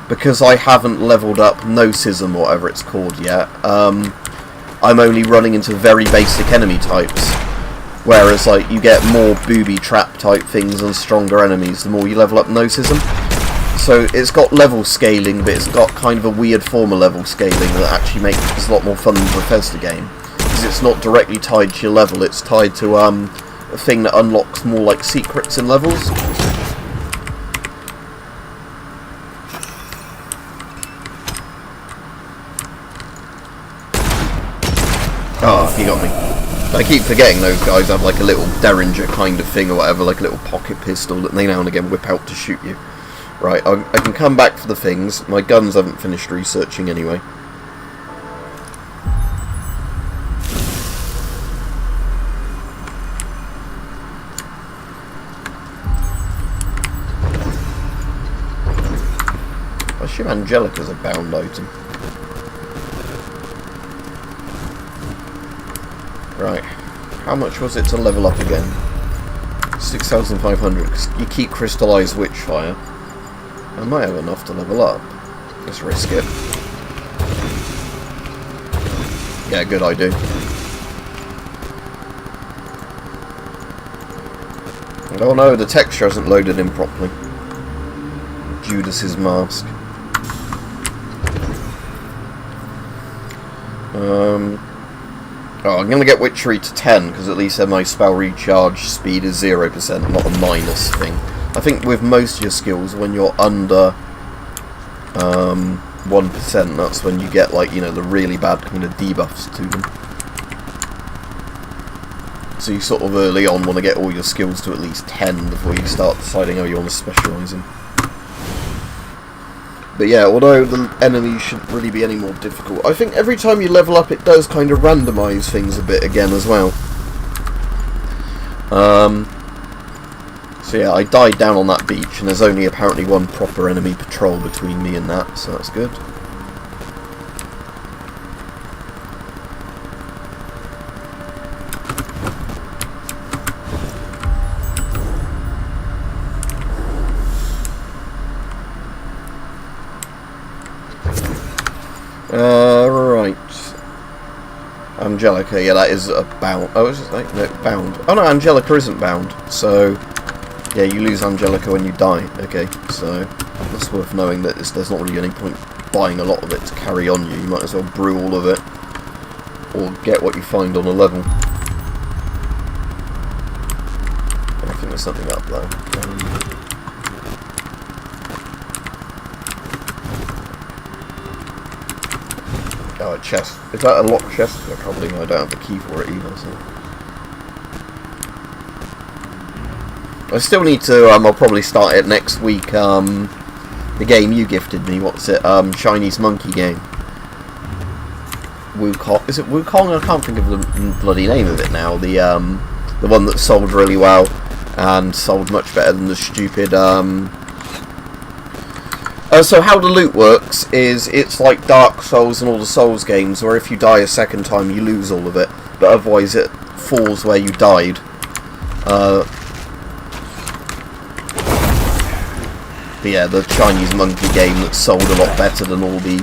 because I haven't leveled up Gnosis or whatever it's called yet, I'm only running into very basic enemy types. Whereas, you get more booby trap type things and stronger enemies the more you level up Gnosis. So it's got level scaling, but it's got kind of a weird form of level scaling that actually makes it a lot more fun than the Bethesda game. Because it's not directly tied to your level, it's tied to a thing that unlocks more secrets in levels. Oh, he got me. I keep forgetting those guys have a little Derringer kind of thing or whatever, a little pocket pistol that they now and again whip out to shoot you. Right, I can come back for the things. My guns haven't finished researching anyway. I assume Angelica's a bound item. Right. How much was it to level up again? 6,500, because you keep crystallized Witchfire. I might have enough to level up. Let's risk it. Yeah, good, I do. Oh no, the texture hasn't loaded in properly. Judas's mask. Oh, I'm going to get Witchery to 10, because at least then my spell recharge speed is 0%, not a minus thing. I think with most of your skills, when you're under 1%, that's when you get, like, you know, the really bad kind of debuffs to them. So you sort of early on want to get all your skills to at least 10 before you start deciding how you want to specialise them. But yeah, although the enemies shouldn't really be any more difficult, I think every time you level up it does kind of randomise things a bit again as well. So yeah, I died down on that beach and there's only apparently one proper enemy patrol between me and that, so that's good. Right. Angelica, yeah, that is a bound. Oh, is it like, no, bound. Oh no, Angelica isn't bound. So, yeah, you lose Angelica when you die. Okay, so that's worth knowing that there's not really any point buying a lot of it to carry on you. You might as well brew all of it, or get what you find on a level. I think there's something up though. Oh, a chest. Is that a locked chest? I can't believe I don't have the key for it either, so. I still need to, I'll probably start it next week, the game you gifted me, what's it, Chinese monkey game. Wukong, is it Wukong? I can't think of the bloody name of it now, the one that sold really well, and sold much better than the stupid, so how the loot works is it's like Dark Souls and all the Souls games, where if you die a second time you lose all of it, but otherwise it falls where you died. But yeah, the Chinese monkey game that sold a lot better than all the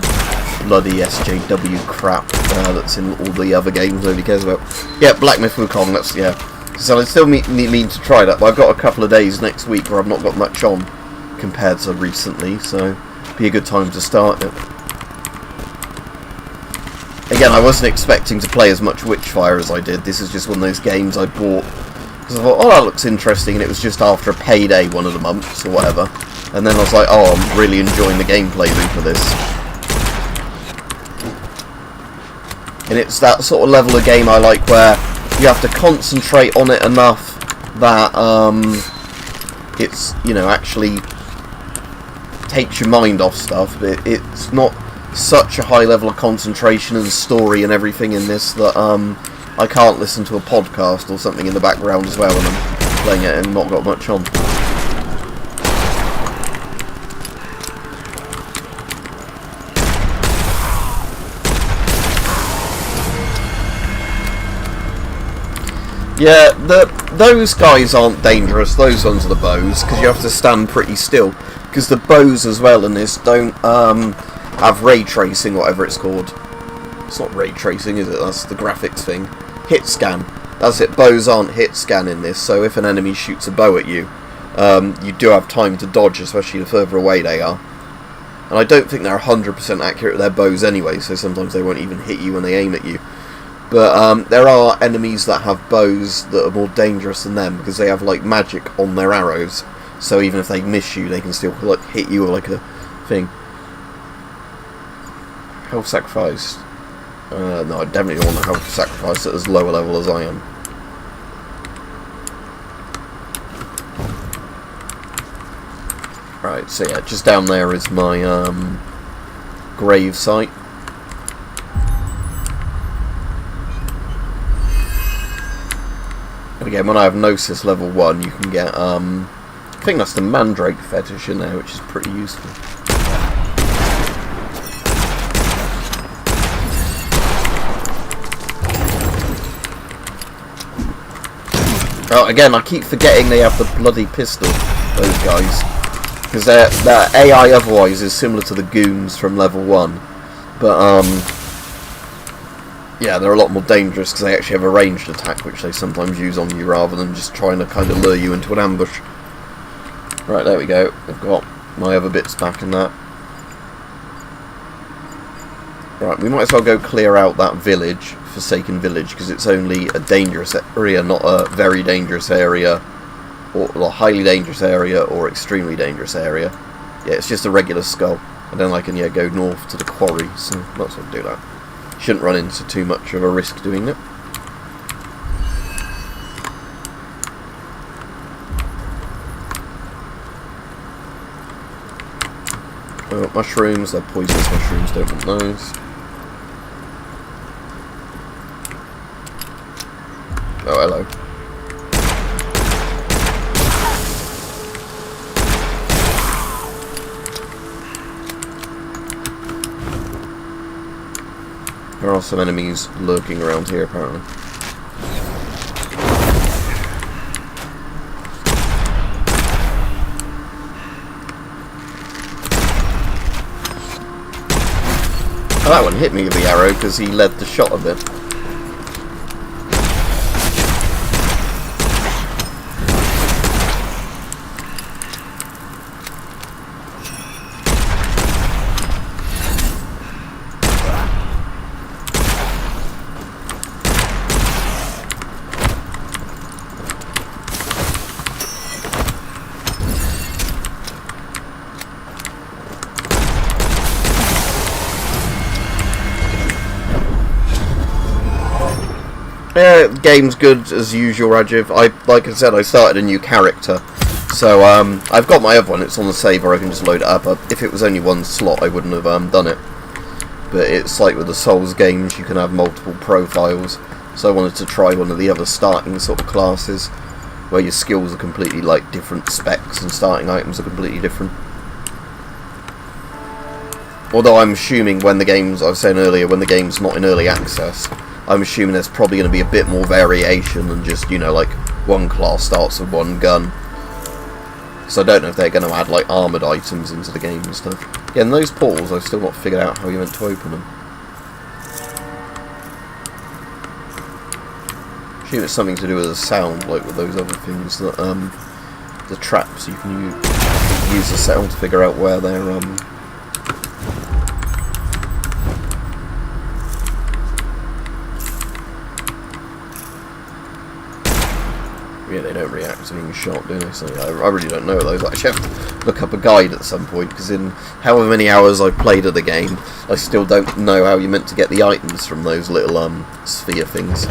bloody SJW crap that's in all the other games nobody cares about. Yeah, Black Myth Wukong, that's, yeah. So I still mean to try that, but I've got a couple of days next week where I've not got much on compared to recently, so be a good time to start it. Again, I wasn't expecting to play as much Witchfire as I did. This is just one of those games I bought because I thought, oh, that looks interesting, and it was just after a payday one of the months or whatever, and then I was like, oh, I'm really enjoying the gameplay loop of this. And it's that sort of level of game I like where you have to concentrate on it enough that it's, you know, actually takes your mind off stuff, but it's not such a high level of concentration and story and everything in this that I can't listen to a podcast or something in the background as well when I'm playing it and not got much on. Yeah, those guys aren't dangerous, those ones are the bows, because you have to stand pretty still. Because the bows as well in this don't have ray tracing, whatever it's called. It's not ray tracing, is it? That's the graphics thing. Hit scan. That's it, bows aren't hit scan in this, so if an enemy shoots a bow at you, you do have time to dodge, especially the further away they are. And I don't think they're 100% accurate with their bows anyway, so sometimes they won't even hit you when they aim at you. But there are enemies that have bows that are more dangerous than them, because they have like magic on their arrows. So even if they miss you, they can still like hit you like a thing. Health sacrifice. No, I definitely don't want a health sacrifice at as low a level as I am. Right, so yeah, just down there is my grave site. And again, when I have Gnosis level 1, you can get I think that's the Mandrake fetish in there, which is pretty useful. Oh, again, I keep forgetting they have the bloody pistol, those guys. Because their AI otherwise is similar to the goons from level 1. But, yeah, they're a lot more dangerous because they actually have a ranged attack, which they sometimes use on you rather than just trying to kind of lure you into an ambush. Right, there we go. I've got my other bits back in that. Right, we might as well go clear out that village, Forsaken Village, because it's only a dangerous area, not a very dangerous area, or a highly dangerous area, or extremely dangerous area. Yeah, it's just a regular skull. And then I can, yeah, go north to the quarry, so might as well do that. Shouldn't run into too much of a risk doing that. Oh, mushrooms, they're poisonous mushrooms, don't want those. Oh, hello. There are some enemies lurking around here, apparently. Oh, that one hit me with the arrow because he led the shot a bit. Yeah, game's good as usual, Rajiv. Like I said, I started a new character, so I've got my other one. It's on the saver. I can just load it up. If it was only one slot, I wouldn't have done it. But it's like with the Souls games, you can have multiple profiles. So I wanted to try one of the other starting sort of classes, where your skills are completely like different specs and starting items are completely different. Although I'm assuming when the game's, I was saying earlier, when the game's not in early access, I'm assuming there's probably going to be a bit more variation than just, you know, like one class starts with one gun. So I don't know if they're going to add like armoured items into the game and stuff. Again, those portals, I've still not figured out how you're meant to open them. I assume it's something to do with the sound, like with those other things that, the traps, you can use the sound to figure out where they're, yeah, they don't react to being shot, do they? So yeah, I really don't know those. I actually have to look up a guide at some point, because in however many hours I've played of the game, I still don't know how you're meant to get the items from those little sphere things.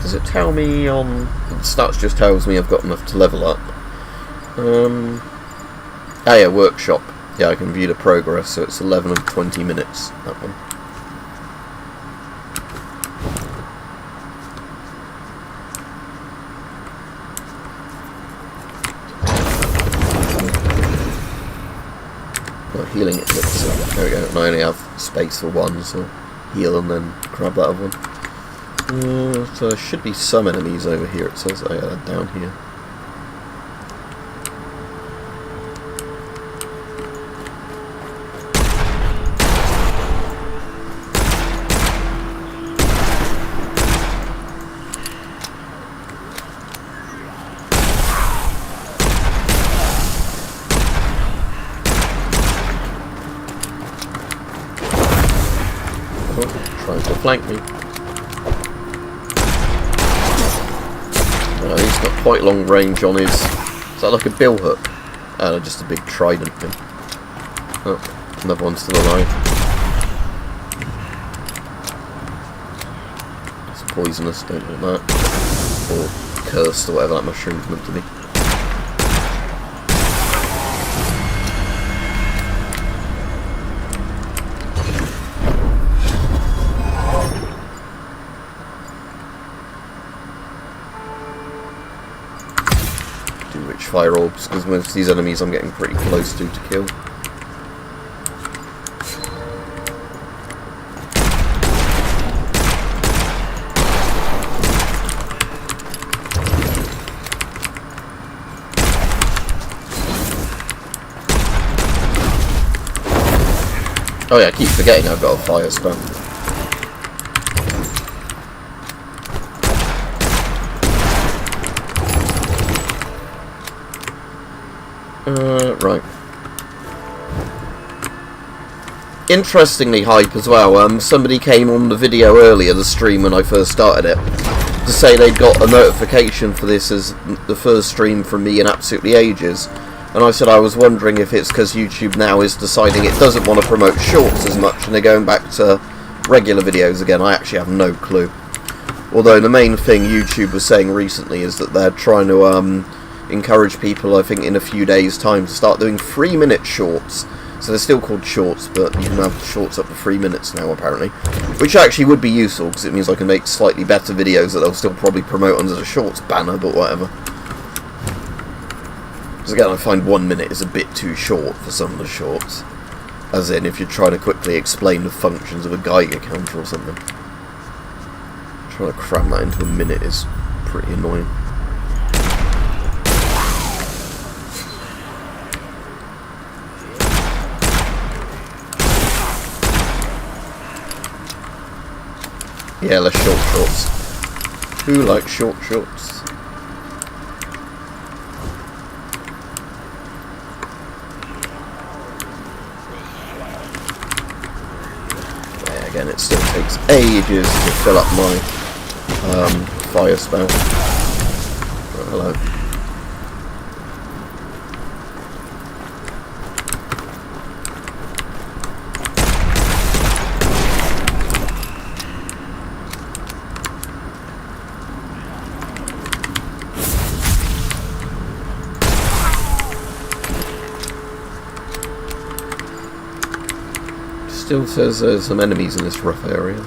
Does it tell me on... The stats just tells me I've got enough to level up. Ah yeah, workshop. Yeah, I can view the progress, so it's 11 of 20 minutes, that one. Well, healing it looks... there we go, and I only have space for one, so heal and then grab that other one. So there should be some enemies over here, it says. Oh yeah, down here. Oh, trying to flank me. He's got quite long range on his... Is that like a bill hook? Oh, just a big trident thing. Oh, another one's still alive. It's poisonous, don't want that. Or cursed, or whatever that mushroom's meant to be. fire orbs, because most of these enemies I'm getting pretty close to kill. Oh yeah, I keep forgetting I've got a fire spell. Right. Interestingly hype as well, somebody came on the video earlier, the stream when I first started it, to say they'd got a notification for this as the first stream from me in absolutely ages. And I said I was wondering if it's because YouTube now is deciding it doesn't want to promote shorts as much and they're going back to regular videos again. I actually have no clue. Although the main thing YouTube was saying recently is that they're trying to encourage people, I think in a few days time, to start doing 3-minute shorts. So they're still called shorts, but you can have shorts up to 3 minutes now apparently. Which actually would be useful because it means I can make slightly better videos that they'll still probably promote under the shorts banner, but whatever. Because again, I find 1 minute is a bit too short for some of the shorts. As in, if you're trying to quickly explain the functions of a Geiger counter or something. Trying to cram that into a minute is pretty annoying. Yeah, less short shorts. Who likes short shorts? Again, it still takes ages to fill up my fire spell. Oh, hello. Still says there's some enemies in this rough area.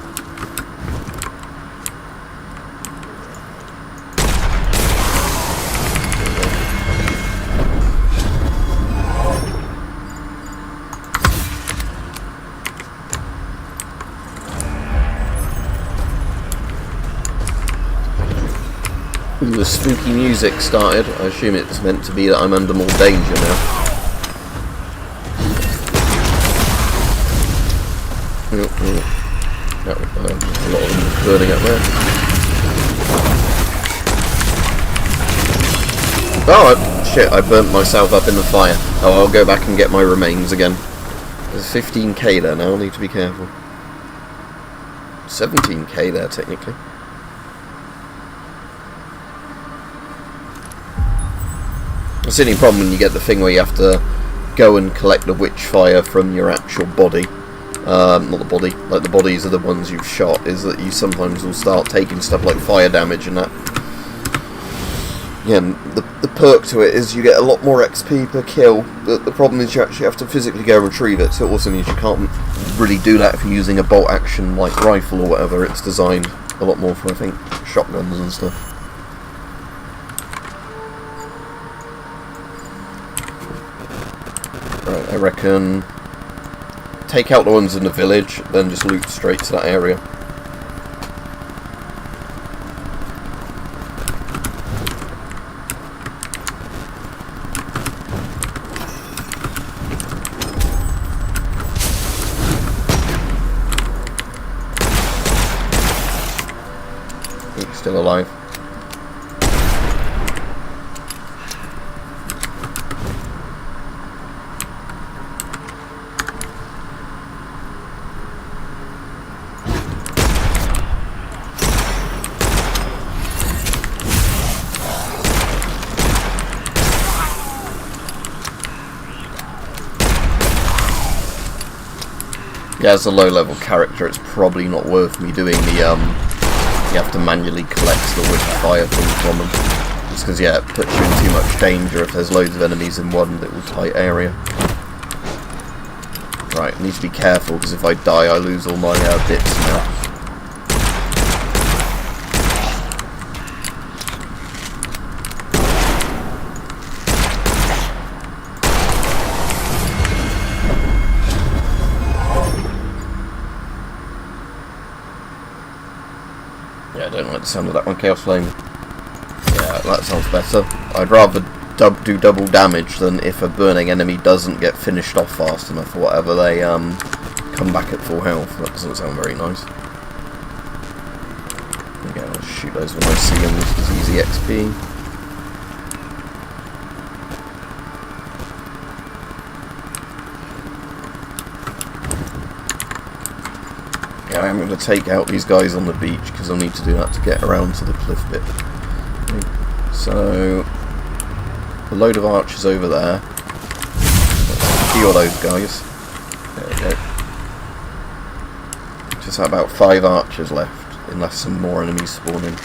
Ooh, the spooky music started. I assume it's meant to be that I'm under more danger now. A lot of them burning up there. Oh, shit, I burnt myself up in the fire. Oh, I'll go back and get my remains again. There's 15k there now, I need to be careful. 17k there, technically. That's the only problem when you get the thing where you have to go and collect the Witchfire from your actual body. Not the body, like the bodies are the ones you've shot, is that you sometimes will start taking stuff like fire damage and that. Yeah, and the perk to it is you get a lot more XP per kill, but the problem is you actually have to physically go and retrieve it, so it also means you can't really do that if you're using a bolt action like rifle or whatever. It's designed a lot more for, I think, shotguns and stuff. Right, I reckon take out the ones in the village, then just loot straight to that area. He's still alive. Yeah, as a low-level character, it's probably not worth me doing the, you have to manually collect the Witchfire thing from them. Just because, yeah, it puts you in too much danger if there's loads of enemies in one little tight area. Right, I need to be careful, because if I die, I lose all my bits now. the sound of that one. Chaos Flame. Yeah, that sounds better. I'd rather do double damage than if a burning enemy doesn't get finished off fast enough or whatever, they come back at full health. That doesn't sound very nice. Again, I'll shoot those when I see them. This is easy XP. Yeah, I'm going to take out these guys on the beach because I'll need to do that to get around to the cliff bit. Okay. So, a load of archers over there. Let's heal those guys. There we go. Just about 5 archers left, unless some more enemies spawn in.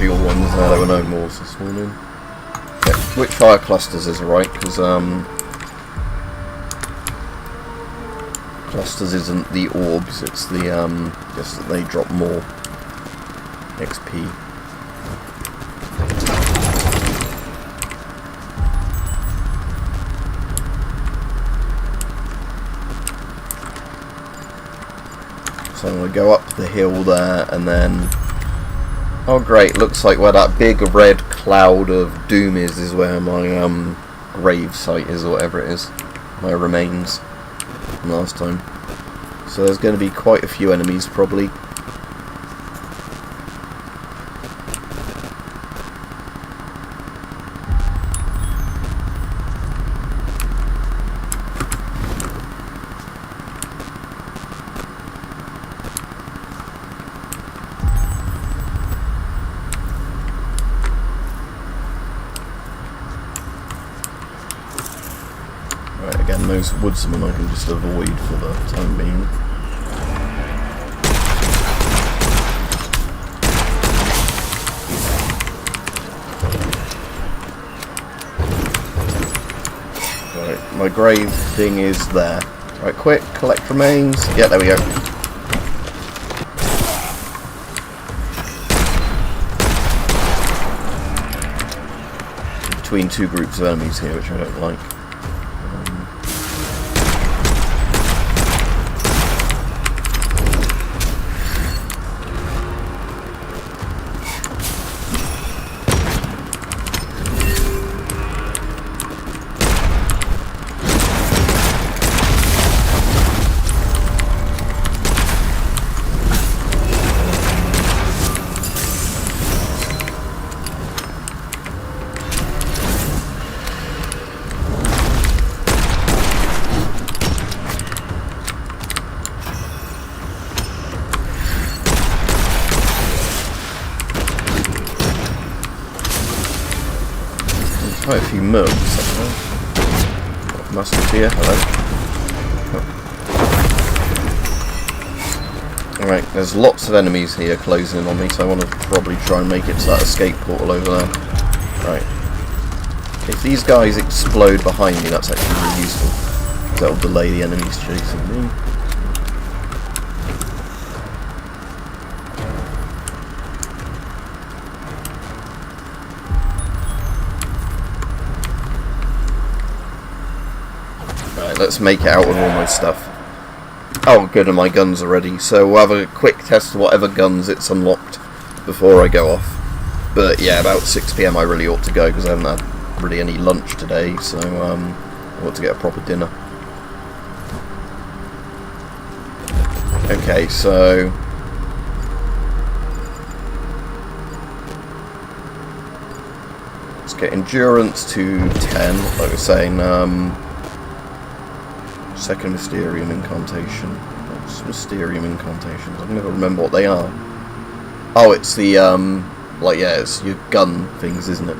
All ones there were no more this morning. Yeah, Witchfire clusters is right, because clusters isn't the orbs, it's the just that they drop more XP. So I'm going to go up the hill there and then... Oh great, looks like where that big red cloud of doom is where my grave site is, or whatever it is. My remains from last time. So there's going to be quite a few enemies probably. Right, again, those woodsmen I can just avoid for the time being. Right, my grave thing is there. Right, quick, collect remains. Yeah, there we go. Between two groups of enemies here, which I don't like. Quite a few mercs up there. Musketeer, hello. Alright, there's lots of enemies here closing in on me, so I want to probably try and make it to that escape portal over there. Right. If these guys explode behind me, that's actually really useful, because that'll delay the enemies chasing me. Let's make it out with all my stuff. Oh, good, and my guns are ready. So we'll have a quick test of whatever guns it's unlocked before I go off. But yeah, about 6 PM I really ought to go because I haven't had really any lunch today. So I want to get a proper dinner. Okay, so let's get endurance to 10. Like I was saying. Second Mysterium Incantation. What's Mysterium Incantations? I can never remember what they are. Oh, it's the, like, yeah, it's your gun things, isn't it?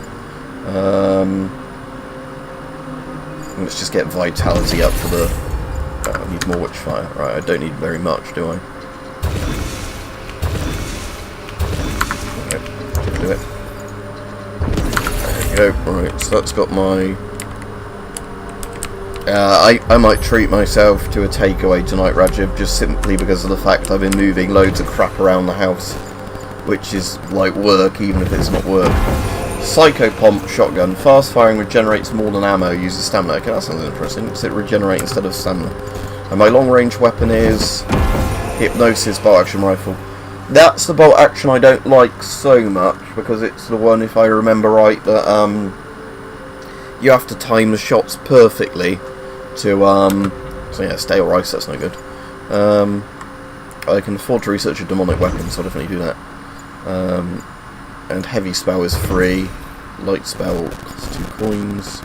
Let's just get Vitality up for the... I need more Witchfire. Right, I don't need very much, do I? do it. There we go. Right, so that's got my... I might treat myself to a takeaway tonight, Rajiv, just simply because of the fact I've been moving loads of crap around the house, which is like work, even if it's not work. Psycho Pomp Shotgun. Fast firing, regenerates more than ammo, uses stamina. Okay, that sounds interesting. Does it regenerate instead of stamina? And my long range weapon is Hypnosis Bolt Action Rifle. That's the bolt action I don't like so much, because it's the one, if I remember right, that you have to time the shots perfectly to so yeah, stale rice, that's no good. I can afford to research a demonic weapon, so I'll definitely do that. And heavy spell is free. Light spell costs 2 coins.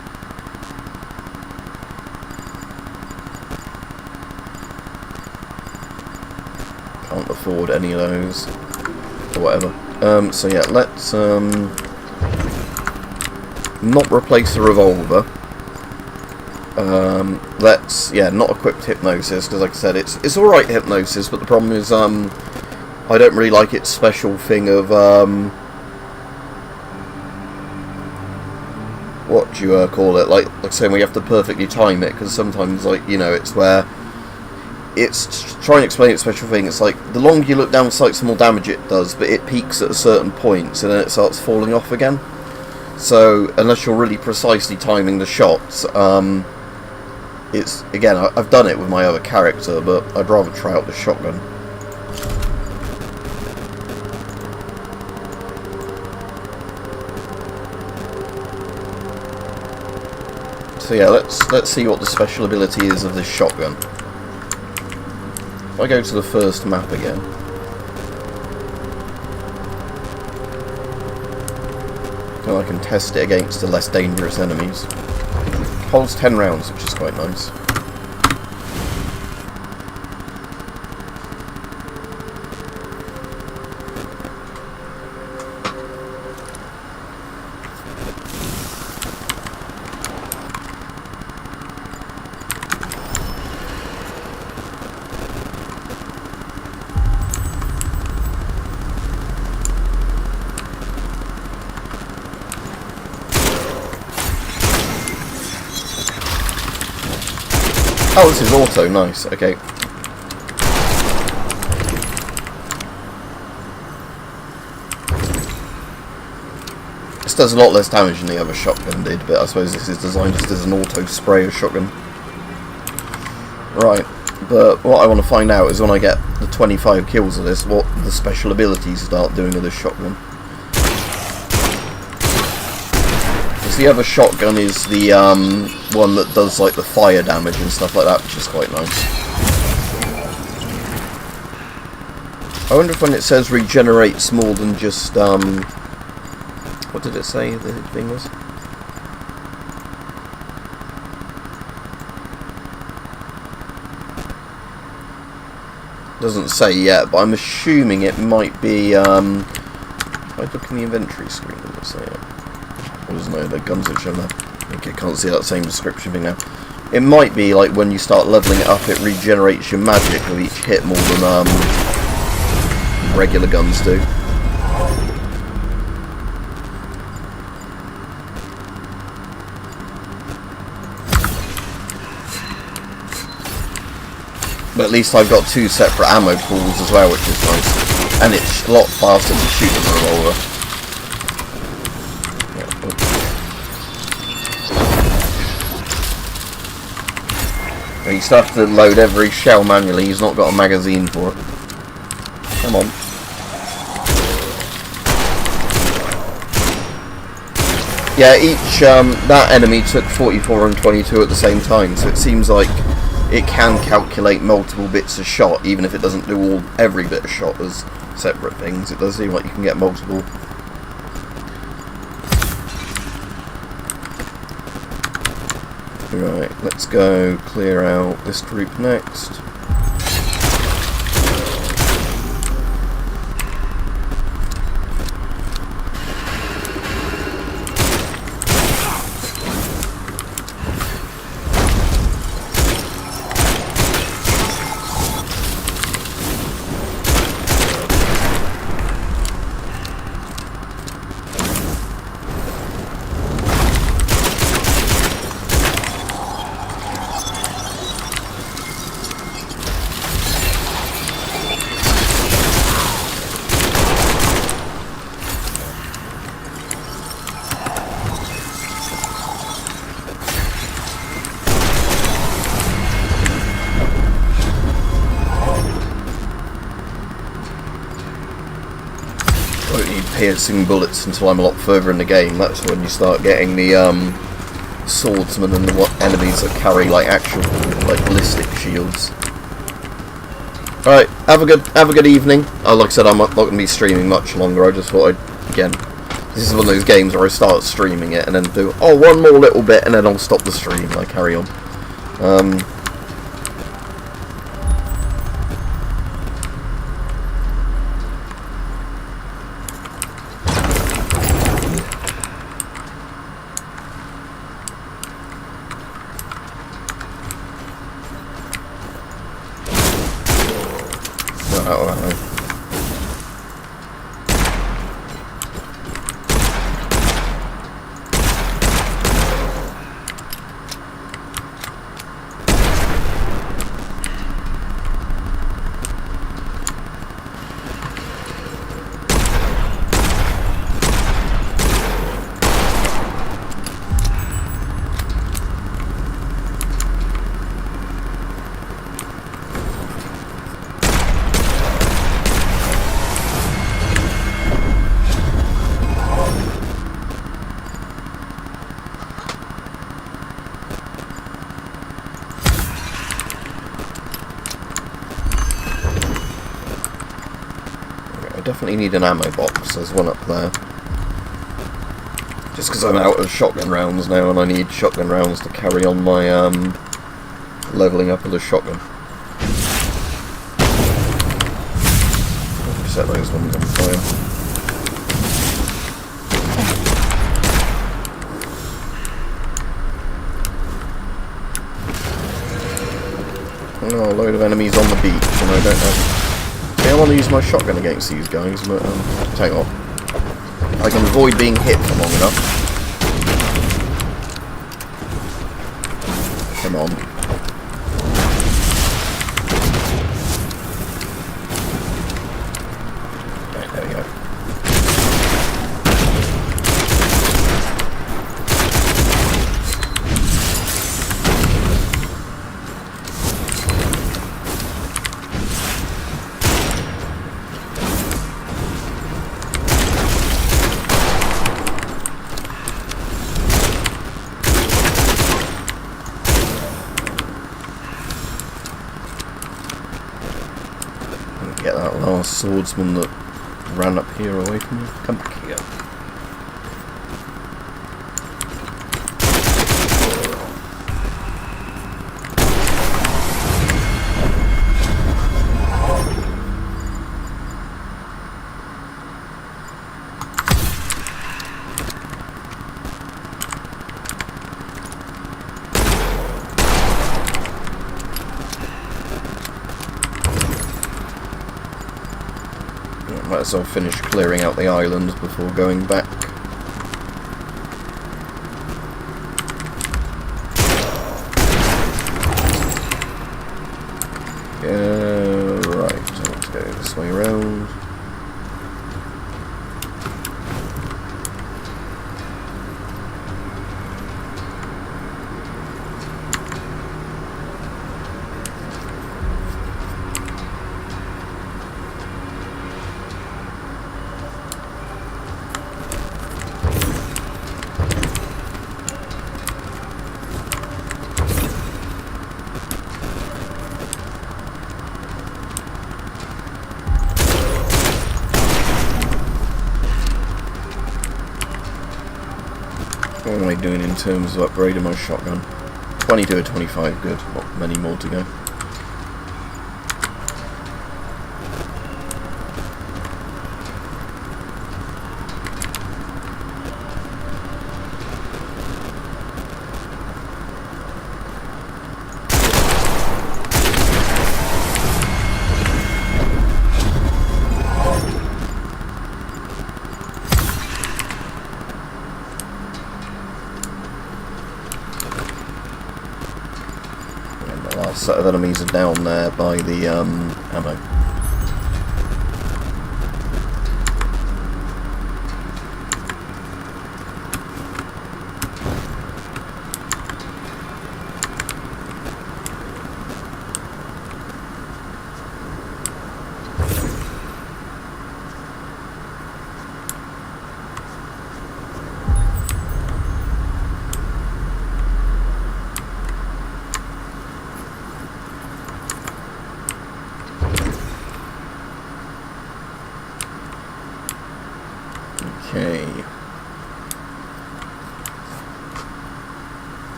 Can't afford any of those, or whatever. So yeah, let's not replace the revolver. Let's, yeah, not equipped Hypnosis, because like I said, it's alright Hypnosis, but the problem is I don't really like its special thing of what do you call it, like saying we have to perfectly time it, because sometimes, like, you know, it's where it's trying to explain its special thing. It's like the longer you look down sights, the more damage it does, but it peaks at a certain point and then it starts falling off again. So unless you're really precisely timing the shots, it's, again, I've done it with my other character, but I'd rather try out the shotgun. So yeah, let's see what the special ability is of this shotgun. If I go to the first map again, then I can test it against the less dangerous enemies. Holds 10 rounds, which is quite nice. Oh, this is auto, nice, okay. This does a lot less damage than the other shotgun did, but I suppose this is designed just as an auto sprayer shotgun. Right, but what I want to find out is when I get the 25 kills of this, what the special abilities start doing with this shotgun. The other shotgun is the one that does like the fire damage and stuff like that, which is quite nice. I wonder if when it says regenerates more than just what did it say the thing was? Doesn't say yet, but I'm assuming it might be if I look in the inventory screen, does it say it? No, the guns are shown there. Okay, can't see that same description thing now. It might be like when you start leveling it up, it regenerates your magic with each hit more than regular guns do. But at least I've got 2 separate ammo pools as well, which is nice. And it's a lot faster to shoot than a revolver. You still have to load every shell manually, he's not got a magazine for it. Come on. Yeah, each, that enemy took 44 and 22 at the same time, so it seems like it can calculate multiple bits of shot, even if it doesn't do every bit of shot as separate things. It does seem like you can get multiple. Right, let's go clear out this group next. piercing bullets until I'm a lot further in the game. That's when you start getting the swordsmen and the enemies that carry like actual like ballistic shields. Alright, have a good evening. Like I said, I'm not going to be streaming much longer. I just thought again, this is one of those games where I start streaming it and then do one more little bit and then I'll stop the stream and I carry on. I definitely need an ammo box. There's one up there. Just because I'm out of shotgun rounds now and I need shotgun rounds to carry on my leveling up of the shotgun. Set those ones on fire. Oh, a load of enemies on the beach and I don't have... I want to use my shotgun against these guys, but hang on. I can avoid being hit for long enough. Come on. Right, there we go. Get that last swordsman that ran up here away from me. Come back here. Might as well finish clearing out the island before going back. Right, let's go this way round. What am I doing in terms of upgrading my shotgun? 22 or 25, good. Not many more to go. Set of enemies are down there by the ammo.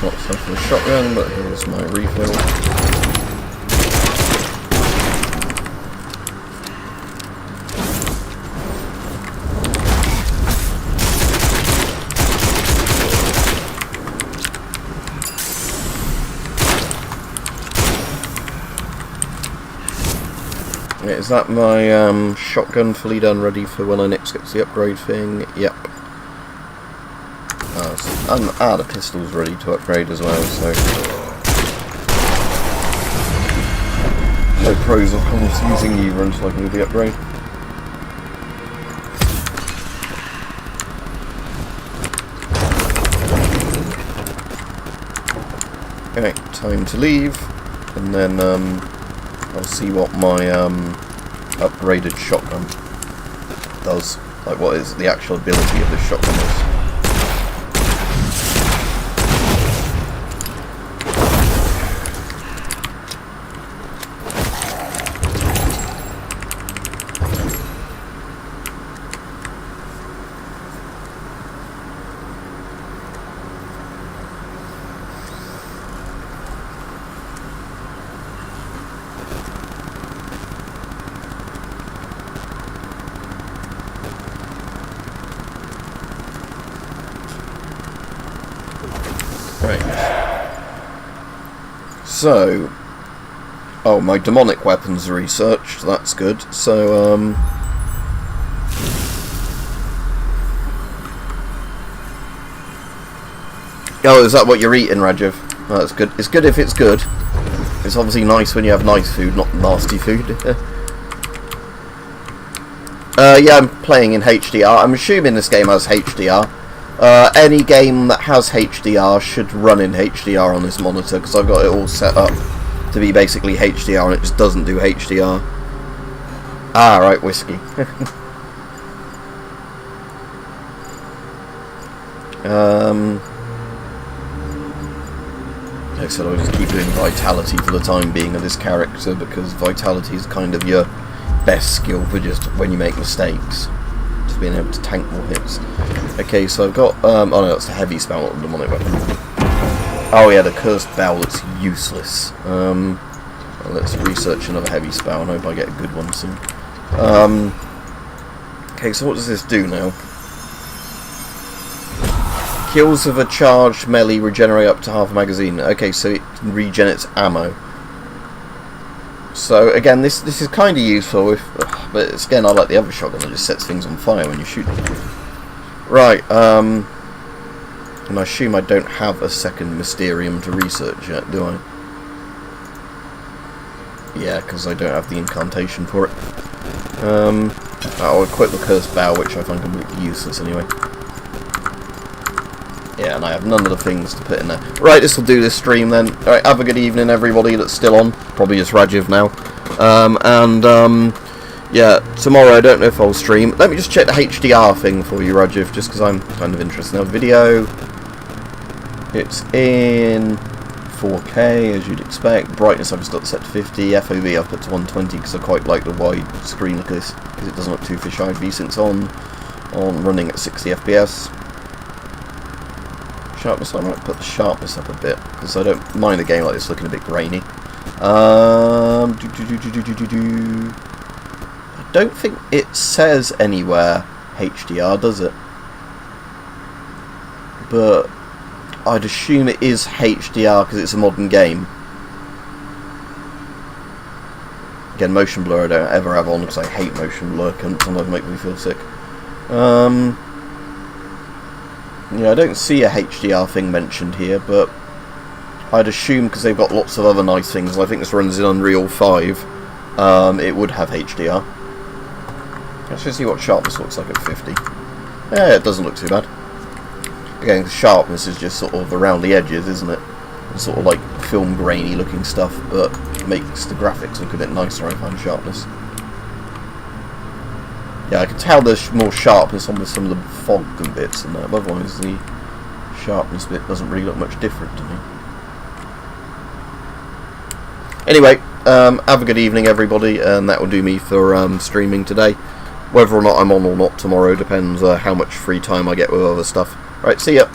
shots off the shotgun, but here's my refill. Is that my shotgun fully done, ready for when I next get to the upgrade thing? Yep. The pistol's ready to upgrade as well, so no pros or cons using either until I can do the upgrade. Okay, time to leave, and then I'll see what my upgraded shotgun does, like what is the actual ability of this shotgun is. So, oh, my demonic weapons are researched, that's good. So, oh, is that what you're eating, Rajiv? Oh, that's good. It's good if it's good. It's obviously nice when you have nice food, not nasty food. Yeah, I'm playing in HDR. I'm assuming this game has HDR. Any game that has HDR should run in HDR on this monitor, because I've got it all set up to be basically HDR and it just doesn't do HDR. Ah, right, whiskey. Like I said, I'll just keep doing vitality for the time being of this character, because vitality is kind of your best skill for just when you make mistakes. Being able to tank more hits. Okay, so I've got oh no, that's the heavy spell, not the demonic weapon. Oh yeah, the cursed bell looks useless. Well, let's research another heavy spell and hope I get a good one soon. Okay, so what does this do now? Kills of a charged melee regenerate up to half a magazine. Okay, so it regenerates ammo. So again, this is kind of useful, but again, I like the other shotgun that just sets things on fire when you shoot them. Right, and I assume I don't have a second Mysterium to research yet, do I? Yeah, because I don't have the incantation for it. I'll equip the Cursed Bow, which I find completely useless anyway. Yeah, and I have none of the things to put in there. Right, this will do this stream then. Alright, have a good evening, everybody that's still on. Probably just Rajiv now. Yeah, tomorrow I don't know if I'll stream. Let me just check the HDR thing for you, Rajiv, just because I'm kind of interested. Now, video. It's in 4K, as you'd expect. Brightness I've just got set to 50. FOV I've put to 120 because I quite like the wide screen look of this, because it doesn't look too fisheye. VSync's on running at 60 FPS. Sharpness, I might put the sharpness up a bit, because I don't mind a game like this looking a bit grainy. I don't think it says anywhere HDR, does it? But I'd assume it is HDR because it's a modern game. Again, motion blur I don't ever have on because I hate motion blur, can sometimes make me feel sick. Yeah, I don't see a HDR thing mentioned here, but I'd assume because they've got lots of other nice things. I think this runs in Unreal 5. It would have HDR. Let's just see what sharpness looks like at 50. Yeah, it doesn't look too bad. Again, the sharpness is just sort of around the edges, isn't it? It's sort of like film grainy looking stuff, but it makes the graphics look a bit nicer, I find, sharpness. Yeah, I can tell there's more sharpness on some of the fog and bits and that, but otherwise the sharpness bit doesn't really look much different to me. Anyway, have a good evening, everybody, and that will do me for streaming today. Whether or not I'm on or not tomorrow depends how much free time I get with other stuff. Right, see ya.